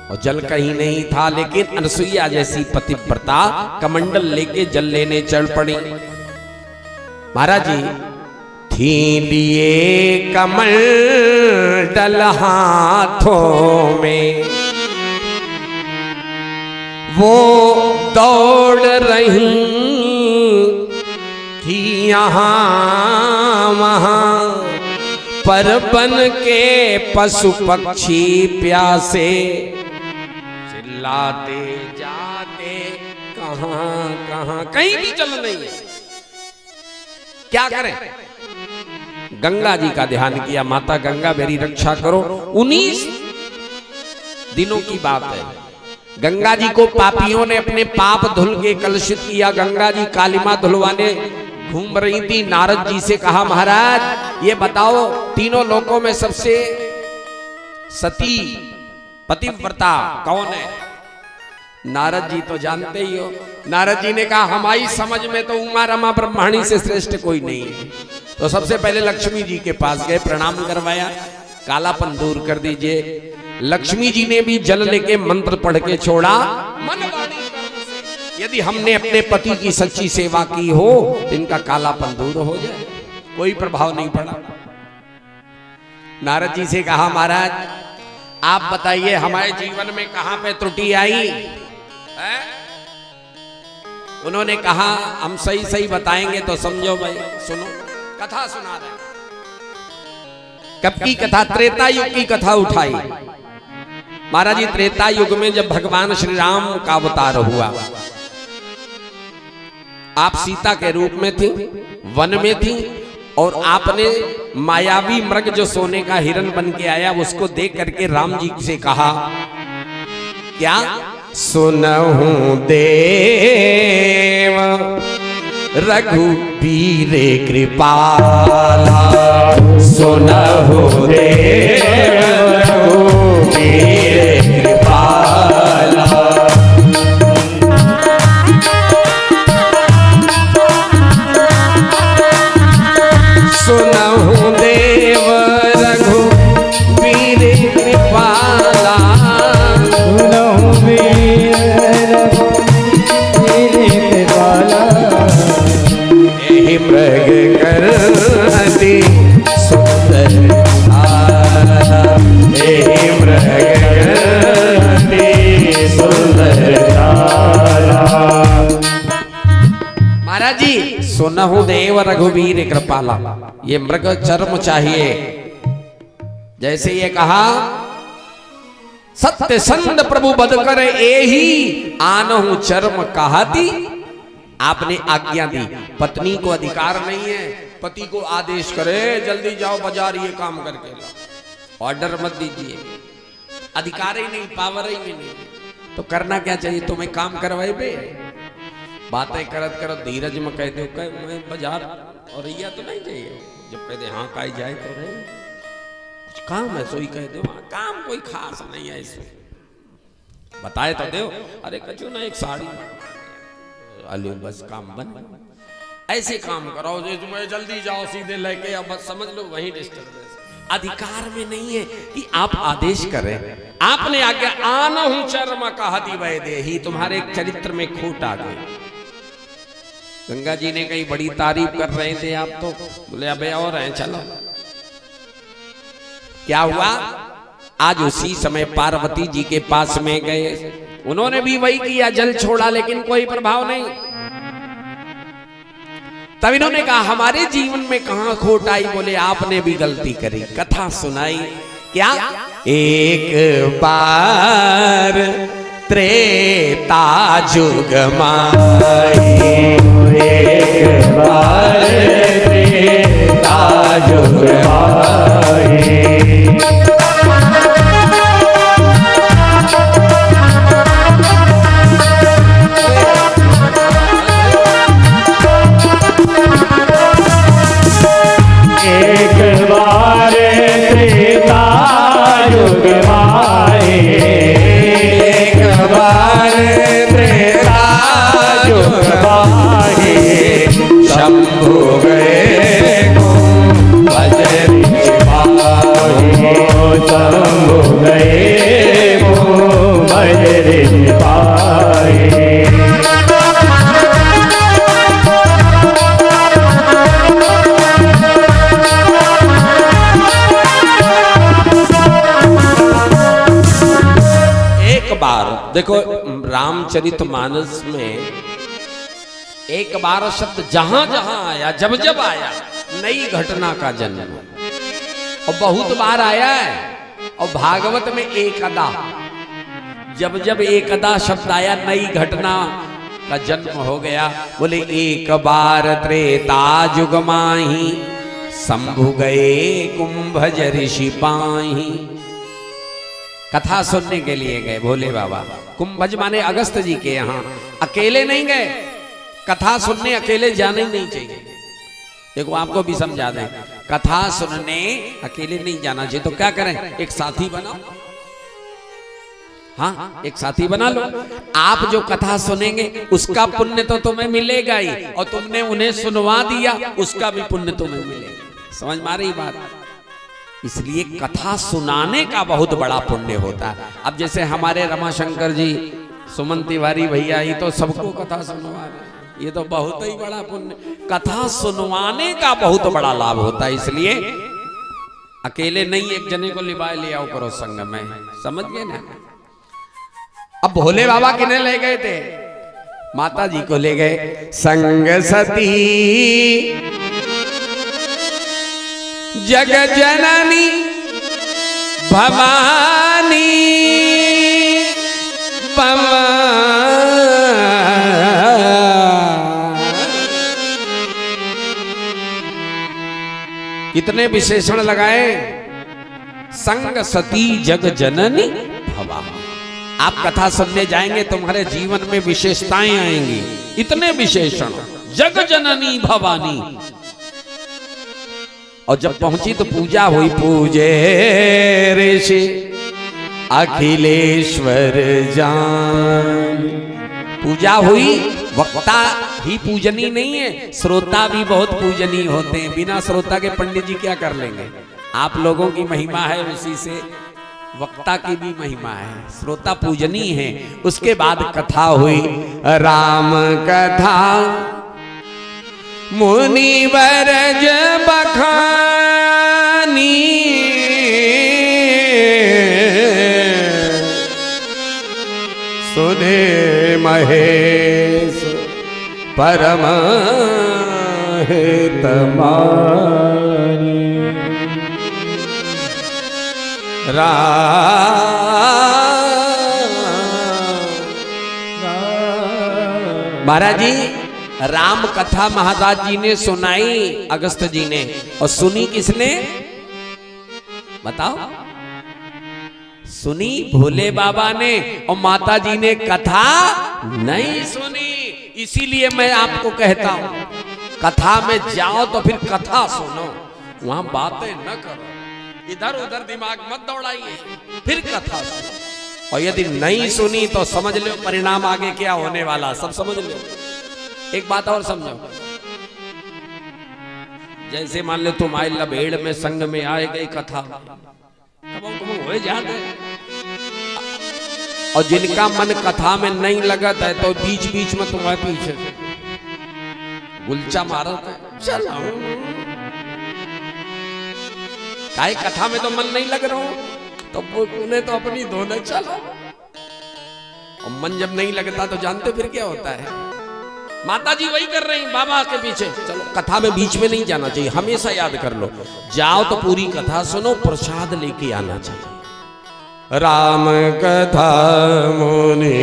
और जल कहीं नहीं था, लेकिन अनुसुईया जैसी पतिव्रता कमंडल लेके जल लेने चल पड़ी। महाराज जी थी लिए कमंडल हाथों में, वो दौड़ रही थी यहाँ वहाँ, पर बन के पशु पक्षी प्यासे, चिल्लाते जाते कहाँ कहाँ, कहीं भी चल नहीं है। क्या करें? गंगा जी का ध्यान किया, माता गंगा मेरी रक्षा करो। 19 दिनों की बात है। गंगा जी को पापियों ने अपने पाप धुल के कलुषित किया। गंगा जी कालिमा धुलवाने घूम रही थी। नारद जी से कहा, महाराज ये बताओ तीनों लोकों में सबसे सती पतिव्रता कौन है? नारद जी तो जानते ही हो। नारद जी ने कहा, हमारी समझ में तो उमा रमा ब्रह्माणी से श्रेष्ठ कोई नहीं है। तो सबसे पहले लक्ष्मी जी के पास गए, प्रणाम करवाया, कालापन दूर कर दीजिए। लक्ष्मी जी ने भी जल लेके मंत्र पढ़ के छोड़ा, मन वाणी कर्म से यदि हमने अपने पति की सच्ची सेवा की हो तो इनका कालापन दूर हो जाए। कोई प्रभाव नहीं पड़ा। नारद जी से कहा, महाराज आप बताइए हमारे जीवन में कहां पे त्रुटि आई है? उन्होंने कहा, हम सही सही बताएंगे तो समझो भाई, सुनो कथा सुना रहे। कब की कथा? त्रेता युग की कथा उठाई। महाराज जी त्रेता युग में जब भगवान श्री राम का अवतार हुआ, आप सीता के रूप में थी, वन में थी, और आपने मायावी मृग जो सोने का हिरण बन के आया उसको देख करके राम जी से कहा, क्या सुनहु देव रघुबीर कृपाला, सुनहु देव रघुबीर कृपाला, सुनहु देव रघुबीर कृपाला, सुनहु वीर रघुबीर कृपाला, एहि मृग करती सुंदर तारा, एहि मृग करती सुंदर तारा। महाराज जी सुनहु देव रघुबीर कृपाला, ये मृग चर्म चाहिए। जैसे ये कहा, सत्य संद प्रभु बद कर एही आनहु चर्म कहाती, आपने आज्ञा दी। पत्नी को अधिकार नहीं है पति को आदेश करे जल्दी जाओ बाजार ये काम करके लाओ, ऑर्डर मत दीजिए, अधिकार ही नहीं, पावर ही नहीं। तो करना क्या चाहिए? तुम्हें काम करवाए बे, बातें करत करत धीरज में कह दो मैं बाजार और रिया तो नहीं चाहिए, जब कह दे हाँ काई जाए तो नहीं, कुछ काम है सोई कह दो, हाँ काम कोई खास नहीं है इसमें, बताए तो दो, अरे कचू ना एक साड़ी अली बस काम बन, ऐसे काम कराओ जो तुम्हें जल्दी जाओ सीधे लेके, अब बस समझ लो वही डिस्टर्बेंस। अधिकार में नहीं है कि आप आदेश करें। आपने आज्ञा आनहु चर्म कहती वह देही, तुम्हारे चरित्र में खोट आ गई। गंगा जी ने कही बड़ी तारीफ कर रहे थे आप, तो बोले अबे और हैं चलो। क्या हुआ? आज उसी समय पार्वती जी के पास में गए, उन्होंने भी वही किया, जल छोड़ा, लेकिन कोई प्रभाव नहीं। तब इन्होंने कहा हमारे जीवन में कहां खोट आई? बोले आपने भी गलती करी। कथा सुनाई, क्या? एक बार त्रेता जुग माई, एक बार त्रेता जुग माई, शंभु गए शंभु गए बजरी पाए। एक बार, देखो रामचरितमानस में एक बार शब्द जहां जहां आया, जब जब आया, नई घटना का जन्म, और बहुत बार आया है। और भागवत में एकदा, जब जब एकदा शब्द आया, नई घटना का जन्म हो गया। बोले एक बार त्रेता जुग माही, शंभु गए कुंभज ऋषि पाही। कथा सुनने के लिए गए भोले बाबा, कुंभज माने अगस्त जी के यहाँ, अकेले नहीं गए। कथा सुनने अकेले जाने नहीं चाहिए। देखो आपको भी समझा दें, कथा सुनने अकेले नहीं जाना चाहिए। तो क्या करें, एक साथी बनाओ। हाँ, एक साथी बना लो। आप जो कथा सुनेंगे उसका पुण्य तो तुम्हें मिलेगा ही, और तुमने उन्हें सुनवा दिया उसका भी पुण्य तुम्हें मिलेगा। समझ में आ रही बात? इसलिए कथा सुनाने का बहुत बड़ा पुण्य होता है। अब जैसे हमारे रमाशंकर जी, सुमन तिवारी भैया, ये तो सबको कथा सुनवा रहे, ये तो बहुत ही बड़ा पुण्य। कथा सुनवाने का बहुत बड़ा लाभ होता है। इसलिए अकेले नहीं, एक जने को लिबाए ले आओ करो संग में। समझ गए ना? अब भोले बाबा किन्हें ले गए थे? माता जी को ले गए। संग सती जग जननी भवानी कितने विशेषण लगाए? संग सती जग जननी भवानी। आप कथा सुनने जाएंगे, तुम्हारे जीवन में विशेषताएं आएंगी। इतने विशेषण, जग जननी भवानी। और जब पहुंची तो पूजा हुई। पूजे ऋषि अखिलेश्वर जान। पूजा हुई। वक्ता ही पूजनी नहीं है, श्रोता भी बहुत पूजनीय होते हैं। बिना श्रोता के पंडित जी क्या कर लेंगे? आप लोगों की महिमा है, उसी से वक्ता की भी महिमा है। श्रोता पूजनीय है। उसके बाद कथा हुई, राम कथा मुनि बरज बखानी। सुने महेश परम हितमानी। महाराज जी, राम कथा महाराज जी ने सुनाई, अगस्त जी ने, और सुनी किसने? बताओ। सुनी भोले बाबा ने, और माता जी ने कथा नहीं सुनी। इसीलिए मैं आपको कहता हूं, कथा में जाओ तो फिर कथा सुनो, वहां बातें न करो, इधर उधर दिमाग मत दौड़ाइए, फिर कथा सुनो। और यदि नहीं सुनी तो समझ लो परिणाम आगे क्या होने वाला, सब समझ लो। एक बात और समझो, जैसे मान लो तुम आए लबेड़ में, संग में आए गई कथा, तब तुम हो जाते। और जिनका मन कथा में नहीं लगत है तो बीच बीच में तुम्हारे पीछे गुलचा मारत है, चलो काहे कथा में तो मन नहीं लग रहा हो, तो उन्हें तो अपनी धोने चलो। और मन जब नहीं लगता तो जानते फिर क्या होता है। माता जी वही कर रही बाबा के पीछे। चलो कथा में बीच में नहीं जाना चाहिए, हमेशा याद कर लो, जाओ तो पूरी कथा सुनो, प्रसाद लेके आना चाहिए। राम कथा मुनि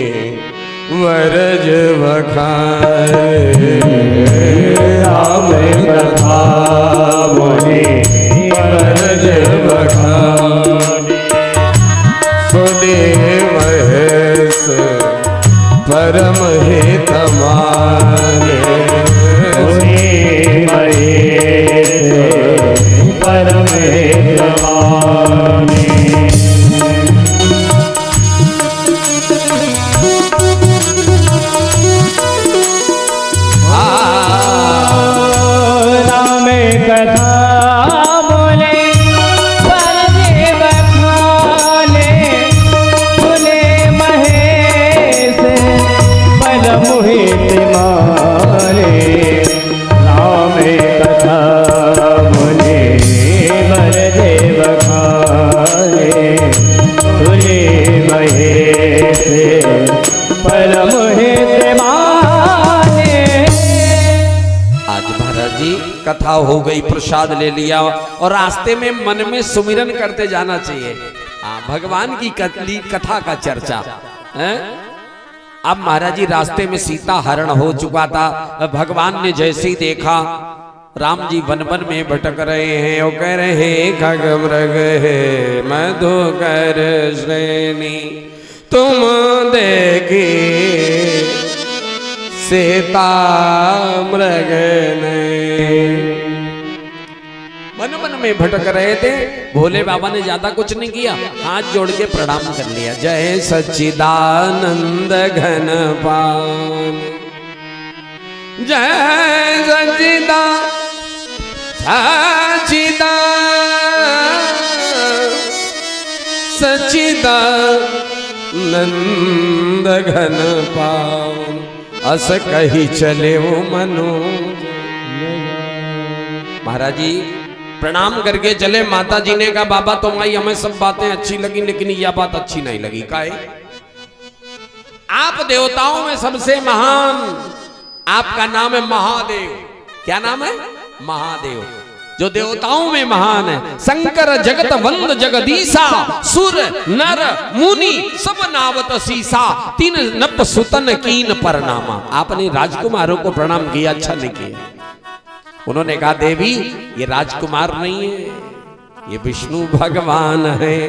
वरज बखाए। राम कथा मुनि वरज बखाए। सुने महेश परम हित माने। सुने महेश परम हित माने। मोहित मा से परम हित माने। आज महाराज जी कथा हो गई, प्रसाद ले लिया और रास्ते में मन में सुमिरन करते जाना चाहिए। भगवान की कथा का चर्चा है। अब महाराज जी रास्ते में सीता हरण हो चुका था। भगवान ने जैसे ही देखा राम जी वन वन में भटक रहे हैं, वो कह रहे हैं खग मृग है मधुकर श्रेणी तुम देखी सीता मृग ने। वन वन में भटक रहे थे। भोले बाबा ने ज्यादा कुछ नहीं किया, हाथ जोड़ के प्रणाम कर लिया। जय सच्चिदानंद घन पान, जय सच्चिदानंद घन पान, अस कही चले वो मनो। महाराज जी प्रणाम करके चले। माता जी ने कहा बाबा तुम्हारी हमें सब बातें अच्छी लगी, लेकिन यह बात अच्छी नहीं लगी। काहे? आप देवताओं में सबसे महान, आपका नाम है महादेव। क्या नाम है? महादेव। जो देवताओं में महान है। शंकर जगत वंद जगदीसा, सुर नर मुनि सब नावत सीसा, तीन नप सुतन कीन परनामा। आपने राजकुमारों को प्रणाम किया, अच्छा नहीं किया। उन्होंने कहा देवी ये राजकुमार नहीं है, ये विष्णु भगवान है।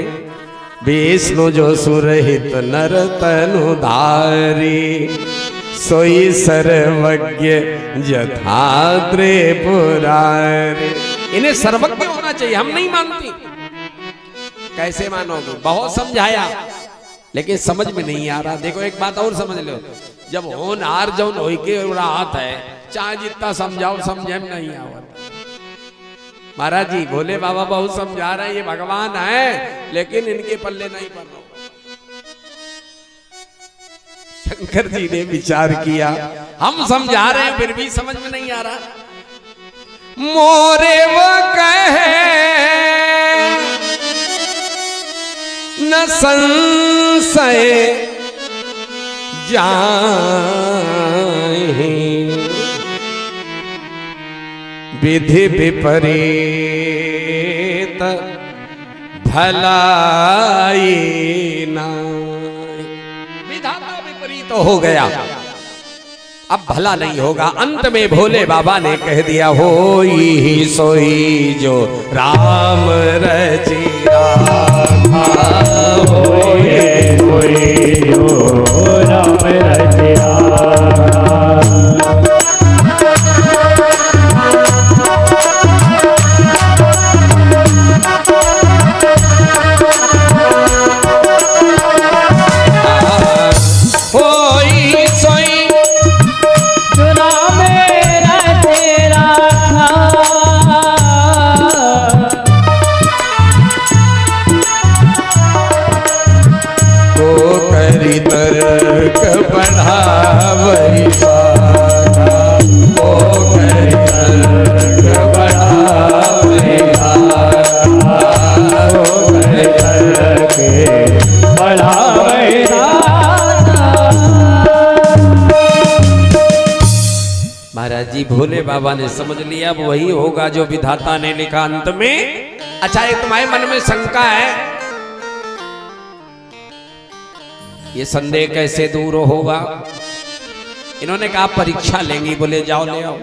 विष्णु जो सुरहित नर तनु धारी, सोई सर्वज्ञ जथा त्रिपुरारी। इन्हें सर्वज्ञ होना चाहिए, हम नहीं मानती। कैसे मानोगे? बहुत समझाया लेकिन समझ में नहीं आ रहा। देखो एक बात और समझ लो, जब होनहार जौन हो के रात है, चाहे जितना समझाओ समझे में नहीं आवत। महाराज जी भोले बाबा बहुत समझा रहे हैं, ये भगवान है लेकिन इनके पल्ले नहीं पड़ रहा। शंकर जी ने विचार किया, हम समझा रहे हैं फिर भी समझ में नहीं आ रहा। मोरे वो कहे न संशय जाए, विधि विपरीत भलाई नाय। विधाता विपरीत हो गया, अब भला नहीं होगा। अंत में भोले बाबा ने कह दिया होई सोई जो राम रचिया, होई सोई जो राम रचिया। तर्क बढ़ावई बाधा, ओ करी तर्क बढ़ावई बाधा, ओ करी तर्क बढ़ावई बाधा। महाराज जी भोले बाबा ने समझ लिया अब वही होगा जो विधाता ने लिखा अंत में। अच्छा ये तुम्हारे मन में शंका है, ये संदेह कैसे दूर होगा? इन्होंने कहा परीक्षा लेंगी। बोले जाओ ले आओ।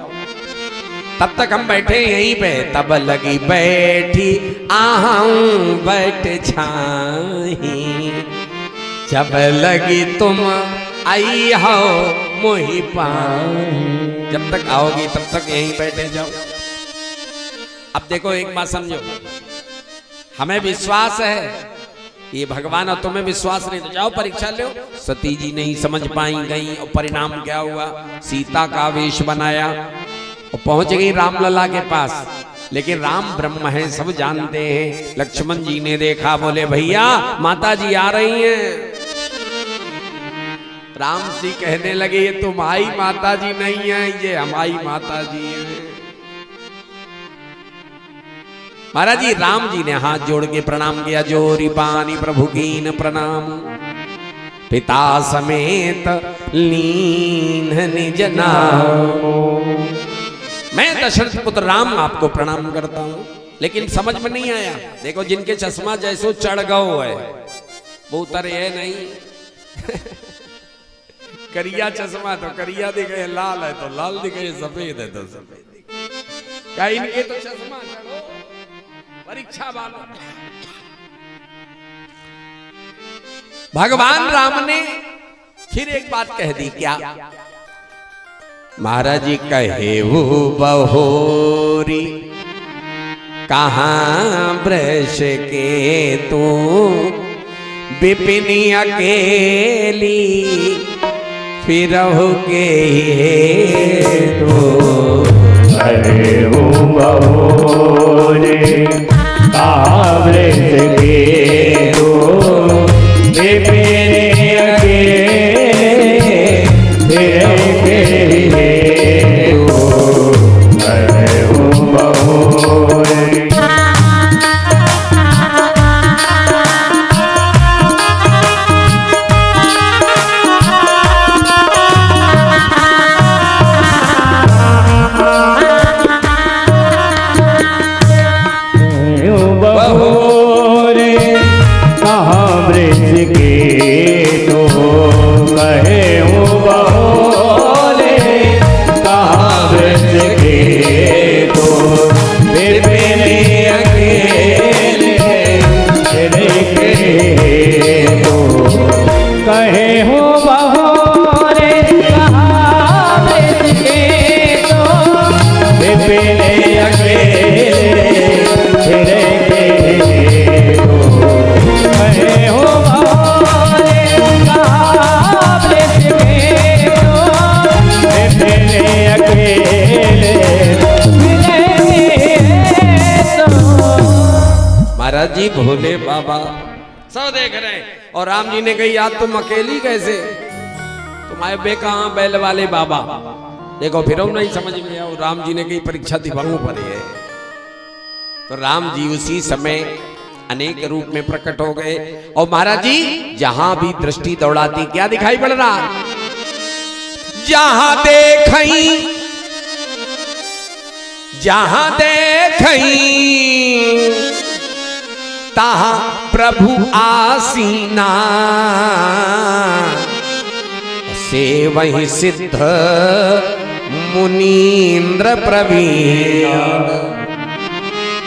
तब तक हम बैठे यहीं पे, तब लगी बैठी आहूं बैठ छाही, जब लगी तुम आई हो मोहि पाई। जब तक आओगी तब तक यहीं बैठे जाओ। अब देखो एक बात समझो, हमें विश्वास है ये भगवान और तुम्हें विश्वास नहीं तो जाओ परीक्षा लो। सती जी नहीं समझ पाई गई और परिणाम क्या हुआ? सीता का वेश बनाया और पहुंच गई रामलला के पास। लेकिन राम ब्रह्म है सब जानते हैं। लक्ष्मण जी ने देखा, बोले भैया माता जी आ रही हैं। राम जी कहने लगे ये तुम्हारी माता जी नहीं है, ये हमारी माता जी है। महाराज जी राम जी ने हाथ जोड़ के प्रणाम किया। जोरी पानी प्रभु कीन प्रणाम, पिता समेत लीन निज नामो। मैं दशरथ पुत्र राम आपको प्रणाम करता हूं, लेकिन समझ में नहीं आया। देखो जिनके चश्मा जैसो चढ़ गओ है वो उतरे है नहीं। करिया चश्मा तो करिया दिखे, लाल है तो लाल दिखे, सफेद है तो सफेद दिखे। क्या इनके तो चश्मा चढ़ो परीक्षा वालों। भगवान राम ने फिर एक बात कह दी, क्या? महाराज जी कहे वो बहोरी कहाँ वृष के तू विपिनी अकेली फिरहुगे तो अरे वो बहोरे कहाँ वृष के तो विपिनी अकेली फिरहुगे तो अरे वो बहोरे। महाराज जी भोले बाबा सब देख रहे हैं, और राम जी ने कही यार तुम अकेली कैसे, तुम्हारे बे कहाँ बैल वाले बाबा। देखो फिर नहीं समझ में आया। राम जी ने कही परीक्षा दिवाओं पर है। तो राम जी उसी समय अनेक रूप में प्रकट हो गए, और महाराज जी जहां भी दृष्टि दौड़ाती क्या दिखाई पड़ रहा? जहां देखई जहां देखई ताहा प्रभु आसीना, से वही सिद्ध मुनीन्द्र प्रवीण।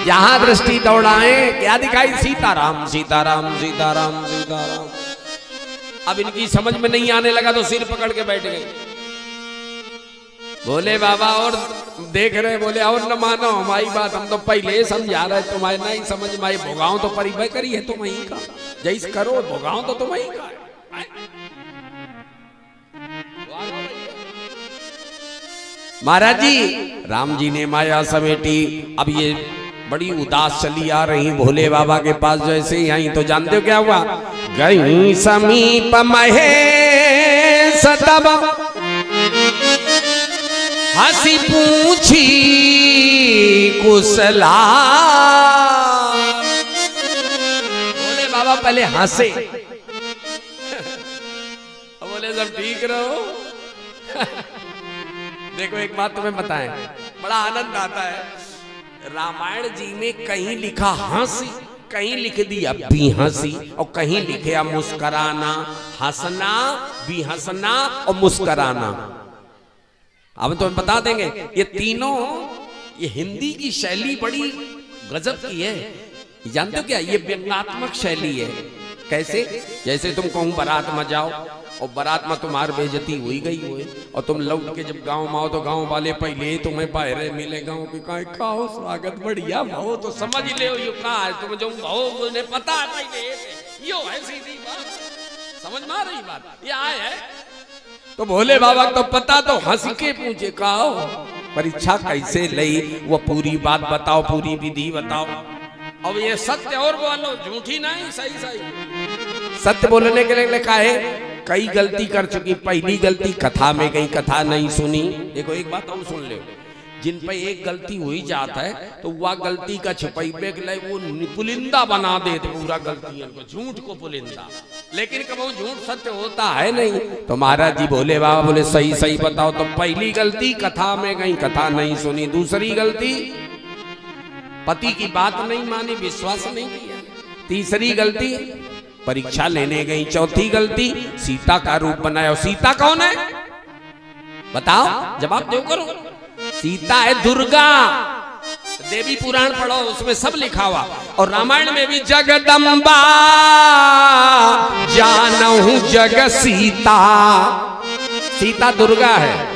जहां दृष्टि दौड़ाए क्या दिखाई? सीताराम सीताराम सीताराम सीताराम। अब इनकी समझ में नहीं आने लगा तो सिर पकड़ के बैठ गए। बोले बाबा और देख रहे, बोले और न मानो हमारी बात, हम तो पहले समझा रहे, तुम्हारे नहीं समझ में आई। भोगाओ तो परिभय करी है तुम ही का, जैस करो भोगाओ तो तुम ही का। महाराज जी राम जी ने माया समेटी। अब ये बड़ी उदास चली आ रही भोले बाबा के पास। जैसे यहीं तो जानते हो क्या हुआ? गई समीप महेश तब हंसी पूछी कुशला। बोले बाबा पहले हंसे, बोले सब ठीक रहो। देखो एक बात तुम्हें बताएं, बड़ा आनंद आता है। रामायण जी में कहीं लिखा हंसी, कहीं लिख दिया भी हंसी, और कहीं लिखे मुस्कराना, हंसना भी हंसना और मुस्कराना। अब तो बता देंगे ये तीनों, ये हिंदी की शैली बड़ी गजब की है। जानते हो क्या? ये व्यंग्यात्मक शैली है। कैसे? जैसे तुम कहूं बारात में जाओ और बारात में तुम्हारी बेइज्जती हुई गई हुई, और तुम लौट के जब गांव में आओ तो गांव वाले पहले तुम्हें बाहर मिले, गांव के कहो स्वागत बढ़िया भाव, तो समझ ले यो का है तुम जो भाव ने पता पहले यो है, सीधी बात समझ में आ रही बात। ये आए है तो भोले बाबा तो पता, तो हंस के पूछे कहो परीक्षा कैसे लई, वो पूरी बात बताओ, पूरी विधि बताओ। अब ये सत्य और बोलो, झूठी नहीं, सही सही सत्य बोलने के लिए लिखा है। कई गलती कर चुकी, पहली गलती कथा में गई, कथा नहीं सुनी। देखो एक बात हम सुन ले, जिन पे एक गलती हुई जाता है तो वह गलती का छिपाइबे के लिए वो पुलिंदा बना देते पूरा गलतियों को, झूठ को पुलिंदा। लेकिन कब वो झूठ सत्य होता है नहीं। तो महाराज जी बोले बाबा बोले सही सही बताओ। तो पहली गलती कथा में गई, कथा नहीं सुनी। दूसरी गलती पति की बात नहीं मानी, विश्वास नहीं किया। तीसरी गलती परीक्षा लेने गई। चौथी गलती सीता का रूप बनाया। और सीता कौन है बताओ, जवाब दो करो। सीता है दुर्गा। देवी पुराण पढ़ो, उसमें सब लिखा हुआ। और रामायण में भी जगदम्बा जानहु जग सीता, सीता दुर्गा है।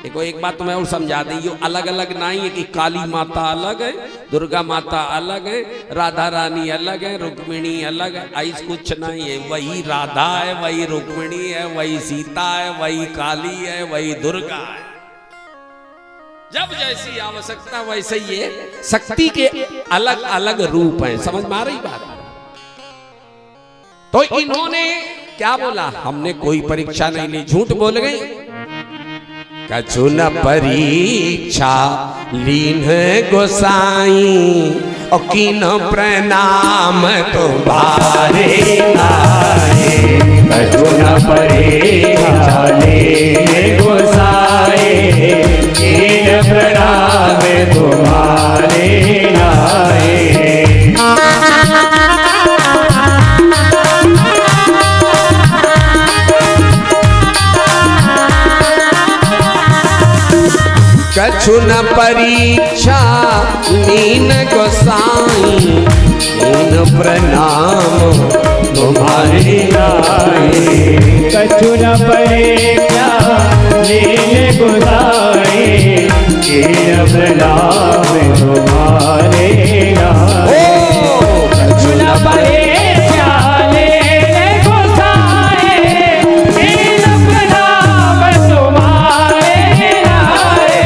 देखो एक बात तुम्हें और समझा दी, ये अलग अलग नहीं है कि काली माता अलग है, दुर्गा माता अलग है, राधा रानी अलग है, रुक्मिणी अलग है। ऐसा कुछ नहीं है। वही राधा है, वही रुक्मिणी है, वही सीता है, वही काली है, वही दुर्गा है। जब जैसी आवश्यकता वैसे ये शक्ति के अलग अलग रूप हैं। समझ में आ रही बात? तो इन्होंने क्या बोला, हमने कोई परीक्षा नहीं ली, झूठ बोल गई। कछु न परीक्षा लीन गोसाई और कीन प्रणाम तुम्हारे आए। कछु न परीक्षा लीन गोसाई कीन प्रणाम तुम्हारे आए। कछु न परीक्षा लीन गोसाई कीन प्रणाम तुम्हारे आए। कछु न परीक्षा लीन गोसाई कीन प्रणाम तुम्हारे आए। कछु न परीक्षा लीन गोसाई कीन प्रणाम तुम्हारे आए।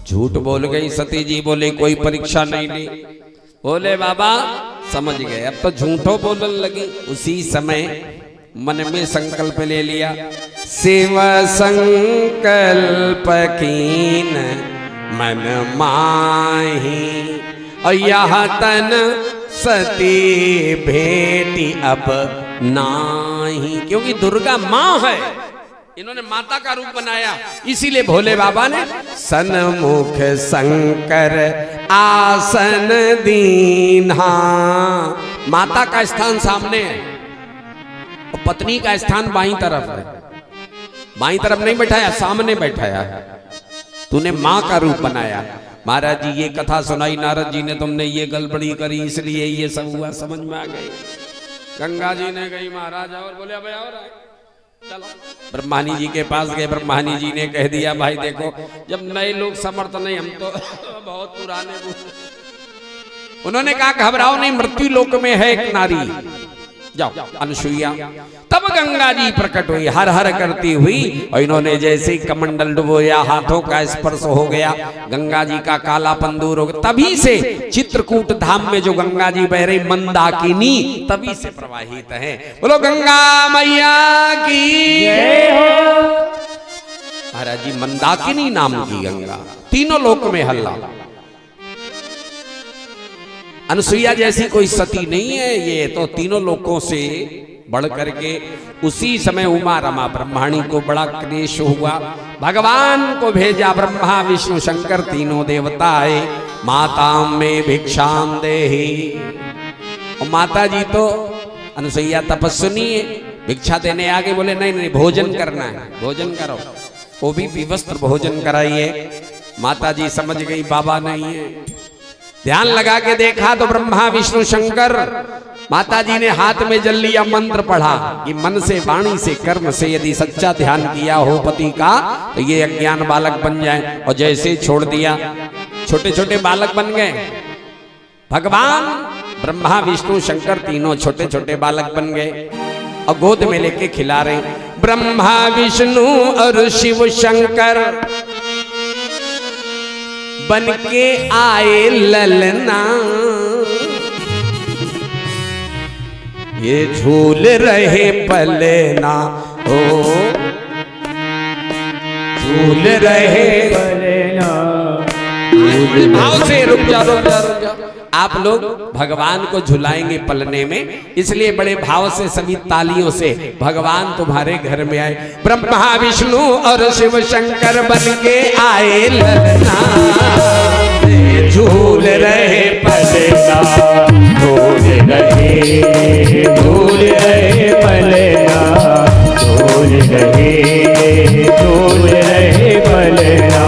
झूठ बोल गई सती जी। बोले कोई परीक्षा नहीं ली। बोले बाबा समझ गए, अब तो झूठो बोलने लगी। उसी समय मन में संकल्प ले लिया, शिव संकल्प कीन मन माही और यह तन सती भेटी अब नाही। क्योंकि दुर्गा माँ है, इन्होंने माता का रूप बनाया। इसीलिए भोले बाबा ने सन्मुख शंकर आसन दीन्हा। माता का स्थान सामने है और पत्नी का स्थान बाईं तरफ है। बाईं तरफ नहीं बैठाया, सामने बैठाया है। तूने माँ का रूप बनाया। महाराज जी ये कथा सुनाई नारद जी ने, तुमने ये गड़बड़ी करी इसलिए ये सब हुआ। समझ में आ गई। गंगा जी ने गई महाराज और बोले अब और चलो। ब्रह्मानी जी के पास गए। ब्रह्मानी जी ने कह दिया भाई देखो, जब नए लोग समर्थ नहीं, हम तो बहुत पुराने। उन्होंने कहा घबराओ नहीं, मृत्यु लोक में है एक नारी, जाओ अनुसुईया। तब गंगा जी प्रकट हुई हर हर करती हुई। और इन्होंने जैसे ही कमंडल डुबोया, हाथों का स्पर्श हो गया, गंगा जी का कालापन दूर हो गया। तभी से चित्रकूट धाम में जो गंगा जी बह रही मंदाकिनी, तभी से प्रवाहित है। बोलो गंगा मैया की जय हो। महाराज जी मंदाकिनी नाम की गंगा, तीनों लोक में हल्ला। अनुसुईया जैसी कोई सती नहीं है ये, तो तीनों लोकों से बढ़ करके। उसी समय उमा रमा ब्रह्माणी को बड़ा क्लेश हुआ। भगवान को भेजा, ब्रह्मा विष्णु शंकर तीनों देवता आए। माताम में भिक्षाम देहि। और माता जी तो अनुसुईया तपस्विनी है, भिक्षा देने आगे बोले नहीं नहीं भोजन करना है, भोजन करो। वो भी विवस्त्र भोजन कराइए। माता जी समझ गई बाबा नहीं है। ध्यान लगा के देखा तो ब्रह्मा विष्णु शंकर। माता जी ने हाथ में जल लिया, मंत्र पढ़ा कि मन से वाणी से कर्म से यदि सच्चा ध्यान किया हो पति का तो ये अज्ञान बालक बन जाए। और जैसे छोड़ दिया, छोटे छोटे बालक बन गए। भगवान ब्रह्मा विष्णु शंकर तीनों छोटे छोटे बालक बन गए और गोद में लेके खिला रहे। ब्रह्मा विष्णु और शिव शंकर बन के आए ललना, ये झूल रहे पलना, ओ झूल रहे पलना। भाव से रुक जा रुक जा रुक जा। आप लोग भगवान को झुलाएंगे पलने में, इसलिए बड़े भाव से सभी तालियों से भगवान तुम्हारे घर में आए। ब्रह्मा विष्णु और शिव शंकर बन के आए ललना, झूल रहे पलना, झूल रहे, झूल रहे पलना, झूल रहे, झूल रहे पलना।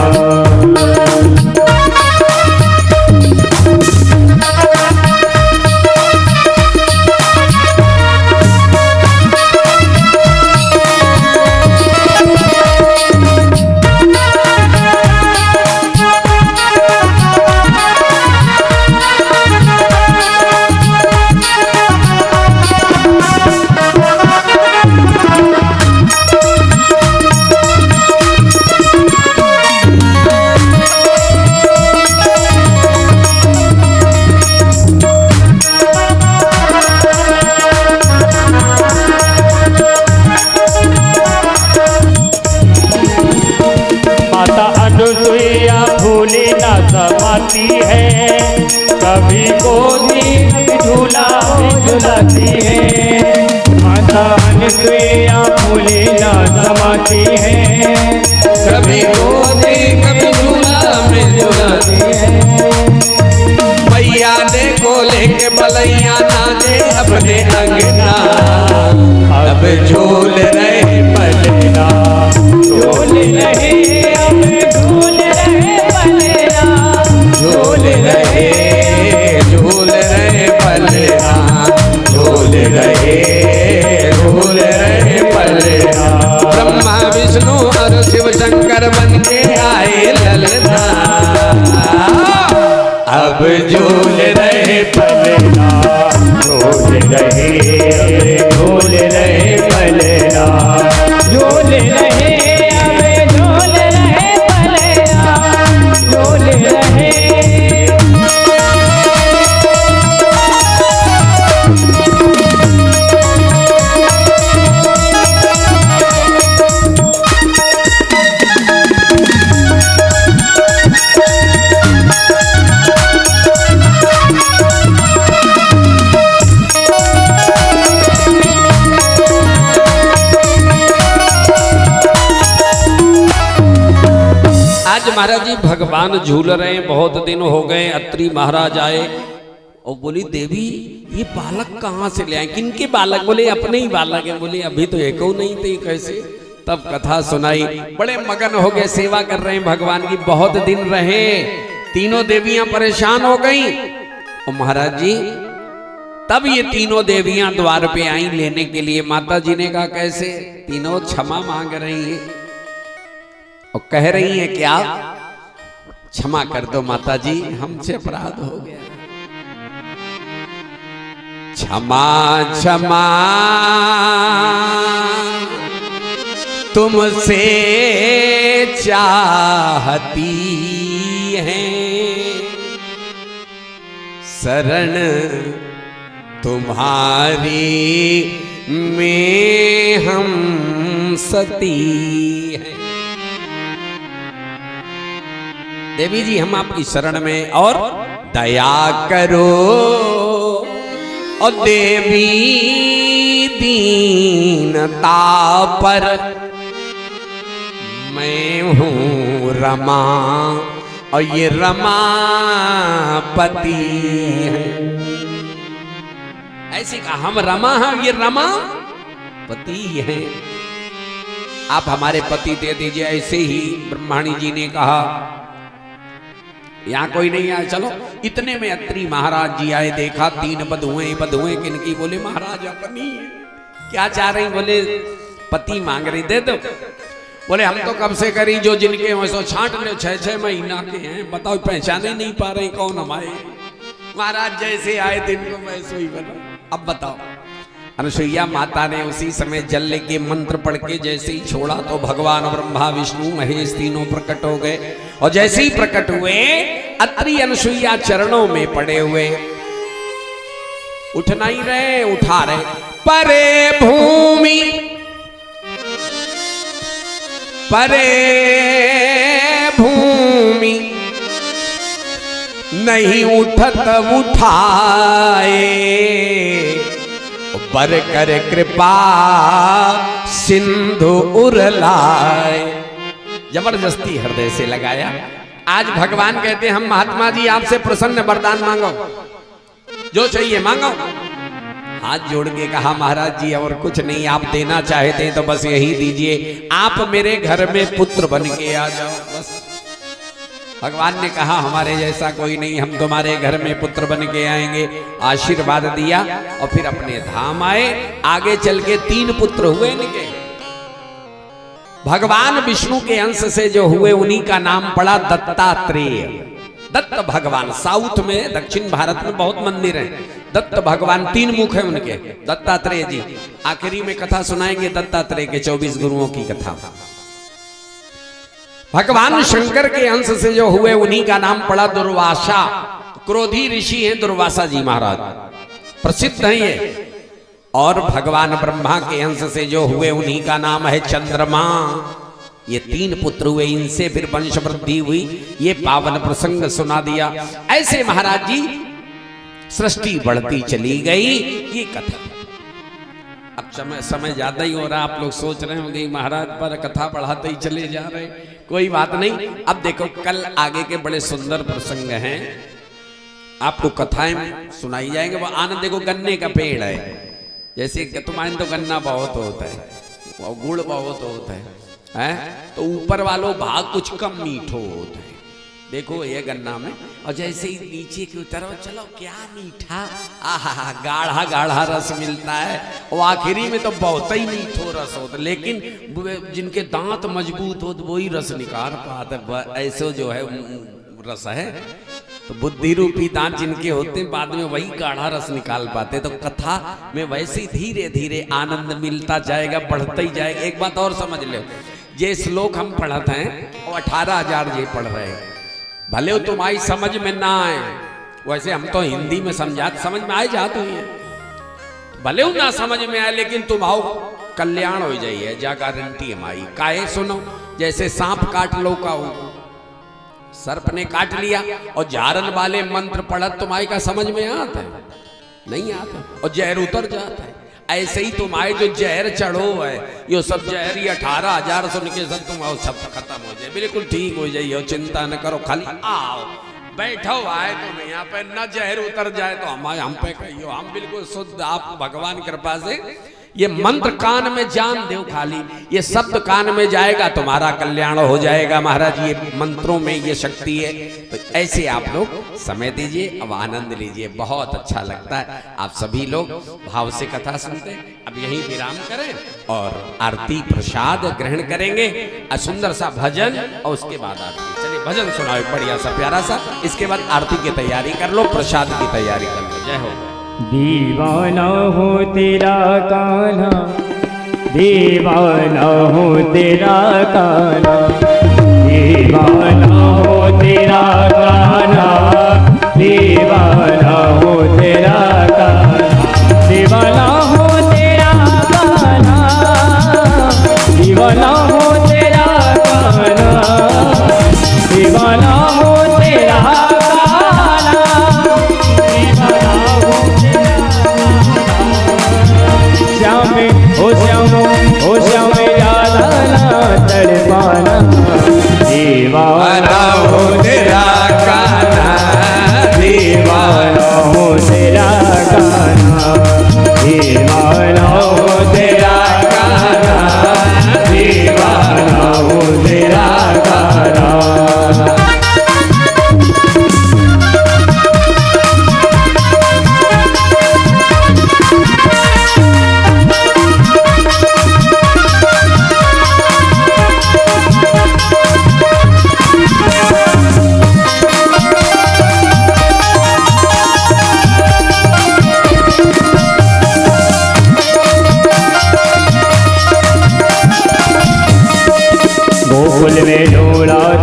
भूले ना समाती है, कभी गोदी झूला झुलाती है। माता अनुसुईया भूले ना समाती है, कभी गोदी कभी झूला में झुलाती है। मैया देखो लेके बलैया नाचे अपने अंगना, अब झूल रहे पलना, झूल रहे, झूल रहे पलना, झूल रहे, झूल रहे पलना, झूल रहे, झूल रहे पलना। ब्रह्मा विष्णु और शिव शंकर बन के आए ललना, अब झूल रहे पलना, झूल रहे, झूल रहे पलना, झूल रहे, अब झूल रहे पलना, झूल रहे। आज महाराज जी भगवान झूल रहे हैं, बहुत दिन हो गए। अत्रि महाराज आए और बोली देवी ये बालक कहाँ से ले आए, किनके बालक? बोले अपने ही बालक हैं। बोले अभी तो एक नहीं थे, कैसे? तब कथा सुनाई, बड़े मगन हो गए, सेवा कर रहे हैं भगवान की। बहुत दिन रहे, तीनों देवियां परेशान हो गई। और महाराज जी तब ये तीनों देवियां द्वार पे आई लेने के लिए। माता जी ने कहा कैसे? तीनों क्षमा मांग रही हैं और कह रही हैं क्या? क्षमा कर दो माता जी, हमसे अपराध हो गया। क्षमा क्षमा तुमसे चाहती हैं, शरण तुम्हारी में हम सती हैं। देवी जी हम आपकी शरण में, और दया करो और देवी दीनता पर, मैं हूँ रमा और ये रमापति है। ऐसी कहा हम रमा हैं, ये रमापति है। आप हमारे पति दे दीजिए। ऐसे ही ब्रह्माणी जी ने कहा यहाँ कोई नहीं आया, चलो। इतने में अत्रि महाराज जी आए, देखा तीन बधुएं। बधुएं किनकी? बोले महाराज अपनी। क्या चाह रही? बोले पति मांग रही, दे दो। बोले हम तो कब से करी, जो जिनके हो सो छांट लो, 6-6 महीना के हैं, बताओ पहचाने नहीं पा रहे कौन हमारे। महाराज जैसे आए दिन को वैसे ही बना। अब बताओ अनुसुईया माता ने उसी समय जल लेके मंत्र पढ़ के जैसे ही छोड़ा तो भगवान ब्रह्मा विष्णु महेश तीनों प्रकट हो गए। और जैसे ही प्रकट हुए अत्रि अनुसुईया चरणों में पड़े हुए, उठना ही रहे, उठा रहे। परे भूमि परे भूमि नहीं उठत उठाए, बर कर कृपा सिंधु उरलाए। जबरदस्ती हृदय से लगाया। आज भगवान कहते हैं हम महात्मा जी आपसे प्रसन्न वरदान मांगो, जो चाहिए मांगो। हाथ जोड़ के कहा महाराज जी और कुछ नहीं, आप देना चाहते हैं तो बस यही दीजिए, आप मेरे घर में पुत्र बन के आ जाओ बस। भगवान ने कहा हमारे जैसा कोई नहीं, हम तुम्हारे घर में पुत्र बन के आएंगे। आशीर्वाद दिया और फिर अपने धाम आए। आगे चल के 3 पुत्र हुए इनके। भगवान विष्णु के अंश से जो हुए उन्हीं का नाम पड़ा दत्तात्रेय। दत्त भगवान, साउथ में दक्षिण भारत में बहुत मंदिर हैं। दत्त भगवान 3 मुख है उनके। दत्तात्रेय जी आखिरी में कथा सुनाएंगे दत्तात्रेय के 24 गुरुओं की कथा। भगवान शंकर के अंश से जो हुए उन्हीं का नाम पड़ा दुर्वासा। क्रोधी ऋषि हैं दुर्वासा जी महाराज, प्रसिद्ध हैं ये। और भगवान ब्रह्मा के अंश से जो हुए उन्हीं का नाम है चंद्रमा। ये 3 पुत्र हुए, इनसे फिर वंश वृद्धि हुई। ये पावन प्रसंग सुना दिया। ऐसे महाराज जी सृष्टि बढ़ती चली गई। ये कथा अब समय ज्यादा ही हो रहा, आप लोग सोच रहे होंगे महाराज पर कथा बढ़ाते ही चले जा रहे। कोई बात नहीं, अब देखो कल आगे के बड़े सुंदर प्रसंग हैं, आपको कथाएं सुनाई जाएंगे। वो आनंद देखो, गन्ने का पेड़ है, जैसे तुम्हारे तो गन्ना बहुत होता है, वो गुड़ बहुत होता है, तो ऊपर वालों भाग कुछ कम मीठो होता है। देखो ये गन्ना में, और जैसे ही नीचे की उतरो चलो क्या मीठा, आहा गाढ़ा गाढ़ा रस मिलता है। और आखिरी में तो बहुत ही मीठो रस होता, लेकिन जिनके दांत मजबूत हो तो वही रस निकाल पाते। ऐसे जो है रस है, तो बुद्धि रूपी दांत जिनके होते हैं बाद में वही गाढ़ा रस निकाल पाते। तो कथा में वैसे ही धीरे धीरे आनंद मिलता जाएगा, बढ़ता ही जाएगा। एक बात और समझ लो, ये श्लोक हम पढ़ते हैं और 18,000 ये पढ़ रहे हैं, भले हो तुम्हारी समझ में ना आए, वैसे हम तो हिंदी में समझाते, समझ में आए जाते हैं, भले हो ना समझ में आए लेकिन तुम्हारा कल्याण हो जाइए, जा गारंटी हमारी। काहे सुनो, जैसे सांप काट लो का हो, सर्प ने काट लिया और झारन वाले मंत्र पढ़त तुम्हारे का समझ में आता है? नहीं आता, और जहर उतर जाता है। ऐसे ही तुम्हारे जो जहर चढ़ो है, ये सब जहर ही 18,000 सुन के सब तुम सब खत्म हो जाए, बिल्कुल ठीक हो जाइए। चिंता न करो, खाली आओ बैठो आए तुम यहाँ पे, न जहर उतर जाए तो हम पे कहियो, हम बिल्कुल शुद्ध। आप भगवान कृपा से ये मंत्र कान में जान दो, खाली ये शब्द कान में जाएगा तुम्हारा कल्याण हो जाएगा। महाराज ये मंत्रों में ये शक्ति है। तो ऐसे आप लोग समय दीजिए, अब आनंद लीजिए, बहुत अच्छा लगता है। आप सभी लोग भाव से कथा सुनते हैं। अब यहीं विराम करें और आरती प्रसाद ग्रहण करेंगे, सुंदर सा भजन और उसके बाद आरती। चलिए भजन सुनाओ बढ़िया सा प्यारा सा, इसके बाद आरती की तैयारी कर लो, प्रसाद की तैयारी कर लो। जय हो। दीवाना हो तेरा कान्हा, दीवाना हो तेरा कान्हा, दीवाना हो तेरा कान्हा, दीवाना हो तेरा कान्हा, दीवाना हो तेरा कान्हा, दीवाना हो तेरा कान्हा, दीवाना हो तेरा ओ श्याम ज्यादा ना तड़पाना, दीवाना हो तेरा कान्हा, दीवाना हो तेरा कान्हा, दीवाना हो तेरा कान्हा, दीवाना हो तेरा कान्हा।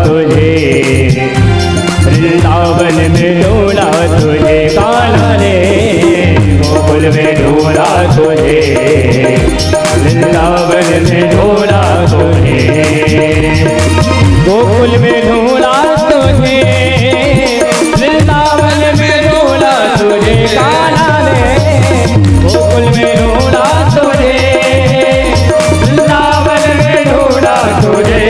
तुझे, वृंदावन में ढूंढा तुझे कान्हा रे, गोकुल में ढूंढा तुझे, वृंदावन में ढूंढा तुझे, गोकुल में ढूंढा तुझे, वृंदावन में ढूंढा तुझे कान्हा रे, गोकुल में ढूंढा तुझे, वृंदावन में ढूंढा तुझे,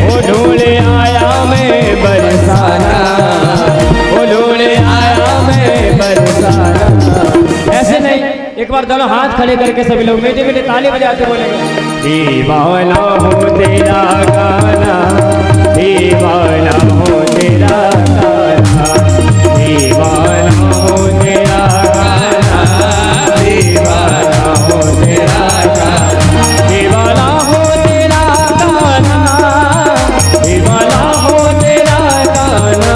वो ढूंढे आया मैं बरसाना, वो ढूंढे आया मैं बरसाना। ऐसे नहीं, एक बार दोनों हाथ खड़े करके सभी लोग मीठे मीठे ताली बजाते बोलेंगे, दीवाना हो तेरा गाना, दीवाना हो तेरा गाना, दीवाना हो तेरा गाना, दीवाना हो तेरा गाना, दीवाना हो तेरा गाना, दीवाना हो तेरा गाना,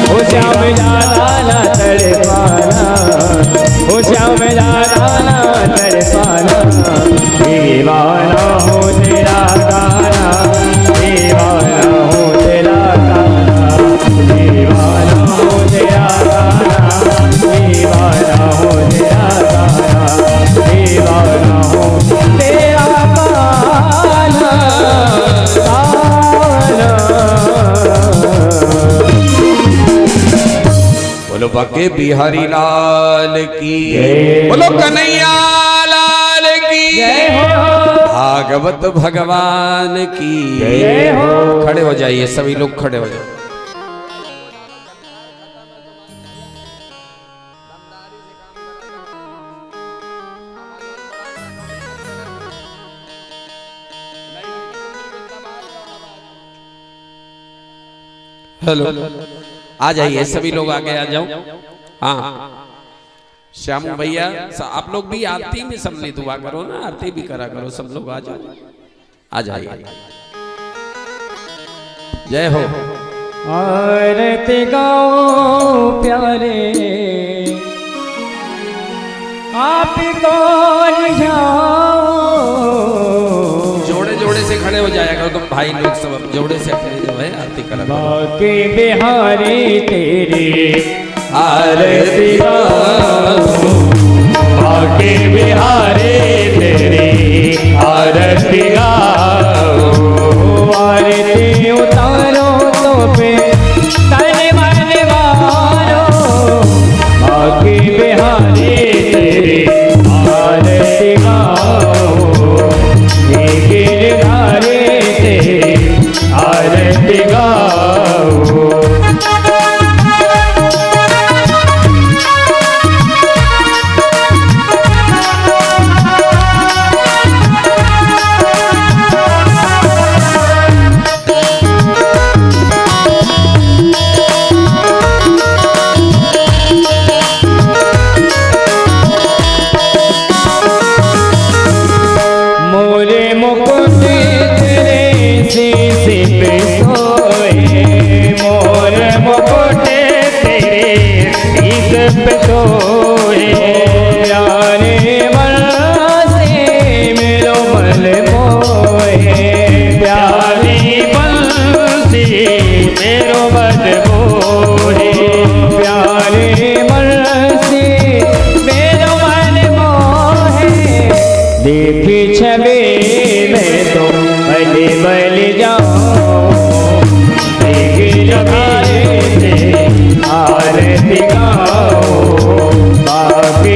हो श्याम ज्यादा ना तड़पाना, हो श्याम ज्यादा ना तड़पाना, दीवाना हो तेरा गाना, दीवाना हो तेरा गाना, दीवाना हो तेरा गाना, दीवाना हो तेरा गाना, दीवाना हो तेरा गाना, बोलो बाके बिहारी लाल की, बोलो कन्हैया लाल की, भागवत भगवान की। खड़े हो जाइए सभी लोग, खड़े हो जाइए। हेलो, आ जाइए सभी लोग, आगे आ जाओ। हाँ श्यामू भैया, आप लोग भी आरती में सम्मिलित हुआ करो ना, आरती भी करा करो, सब लोग आ जाओ, आ जाइए। जय हो। आरती गाओ प्यारे, आप कौन जाओ, जोड़े जोड़े से खड़े हो जाया करो तुम भाई लोग, सब जोड़े से खड़े जो है आरती करा करो। बाके बिहारी तेरे आरती गाओ, बाके बिहारी तेरे आरती गाओ, आरती उतारो तो पे तन मन मारो, बाके बिहारी तेरे आरती गाओ, ये गिरधारी तेरे आरती गाओ। मोरे मुकुट तेरे शीशे पे सोए, मोरे मुकुट तेरे शीशे पे सोए, प्यारे मन से मेरो मन मोहे, प्यारे मन से मेरो मन मोहे, प्यारे मन से मेरो मन मोहे, देखी छवि में तो बलि बलि जाओ, देखी जगाए से आरती गाओ, बाके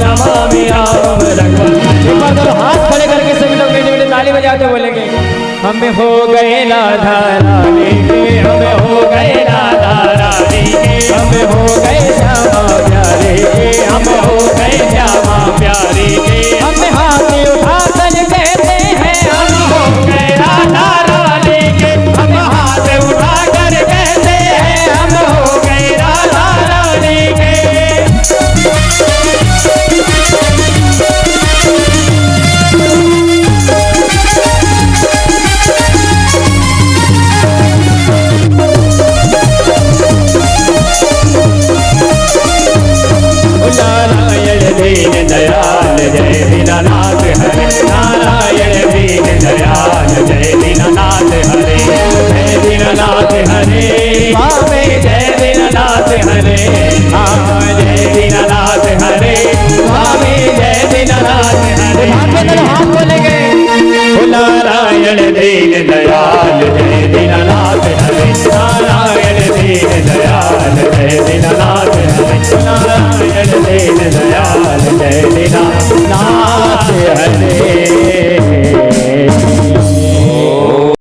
नमामि रामं रघुवंशं। एक बार दोनों हाथ खड़े करके सभी लोग मीठे मीठे ताली बजाते बोलेंगे, हम हो गए राधा रानी के, हम हो गए राधा रानी के, हम हो गए श्यामा प्यारे के, हम हो गए श्यामा प्यारे के। हम हाथ उठा कर कहते हैं हम हो गए राधा रानी के, हम हाथ उठा कर कहते हैं हम हो गए राधा रानी के। नारायण दीन दयाल जय दीनानाथ हरे, नारायण दीन दयाल जय दीनानाथ हरे, जय दीनानाथ हरे स्वामी, जय दीनानाथ हरे, जय दीनानाथ हरे स्वामी, जय दीनानाथ हरे। हाथ बोलेंगे, नारायण दीन दयाल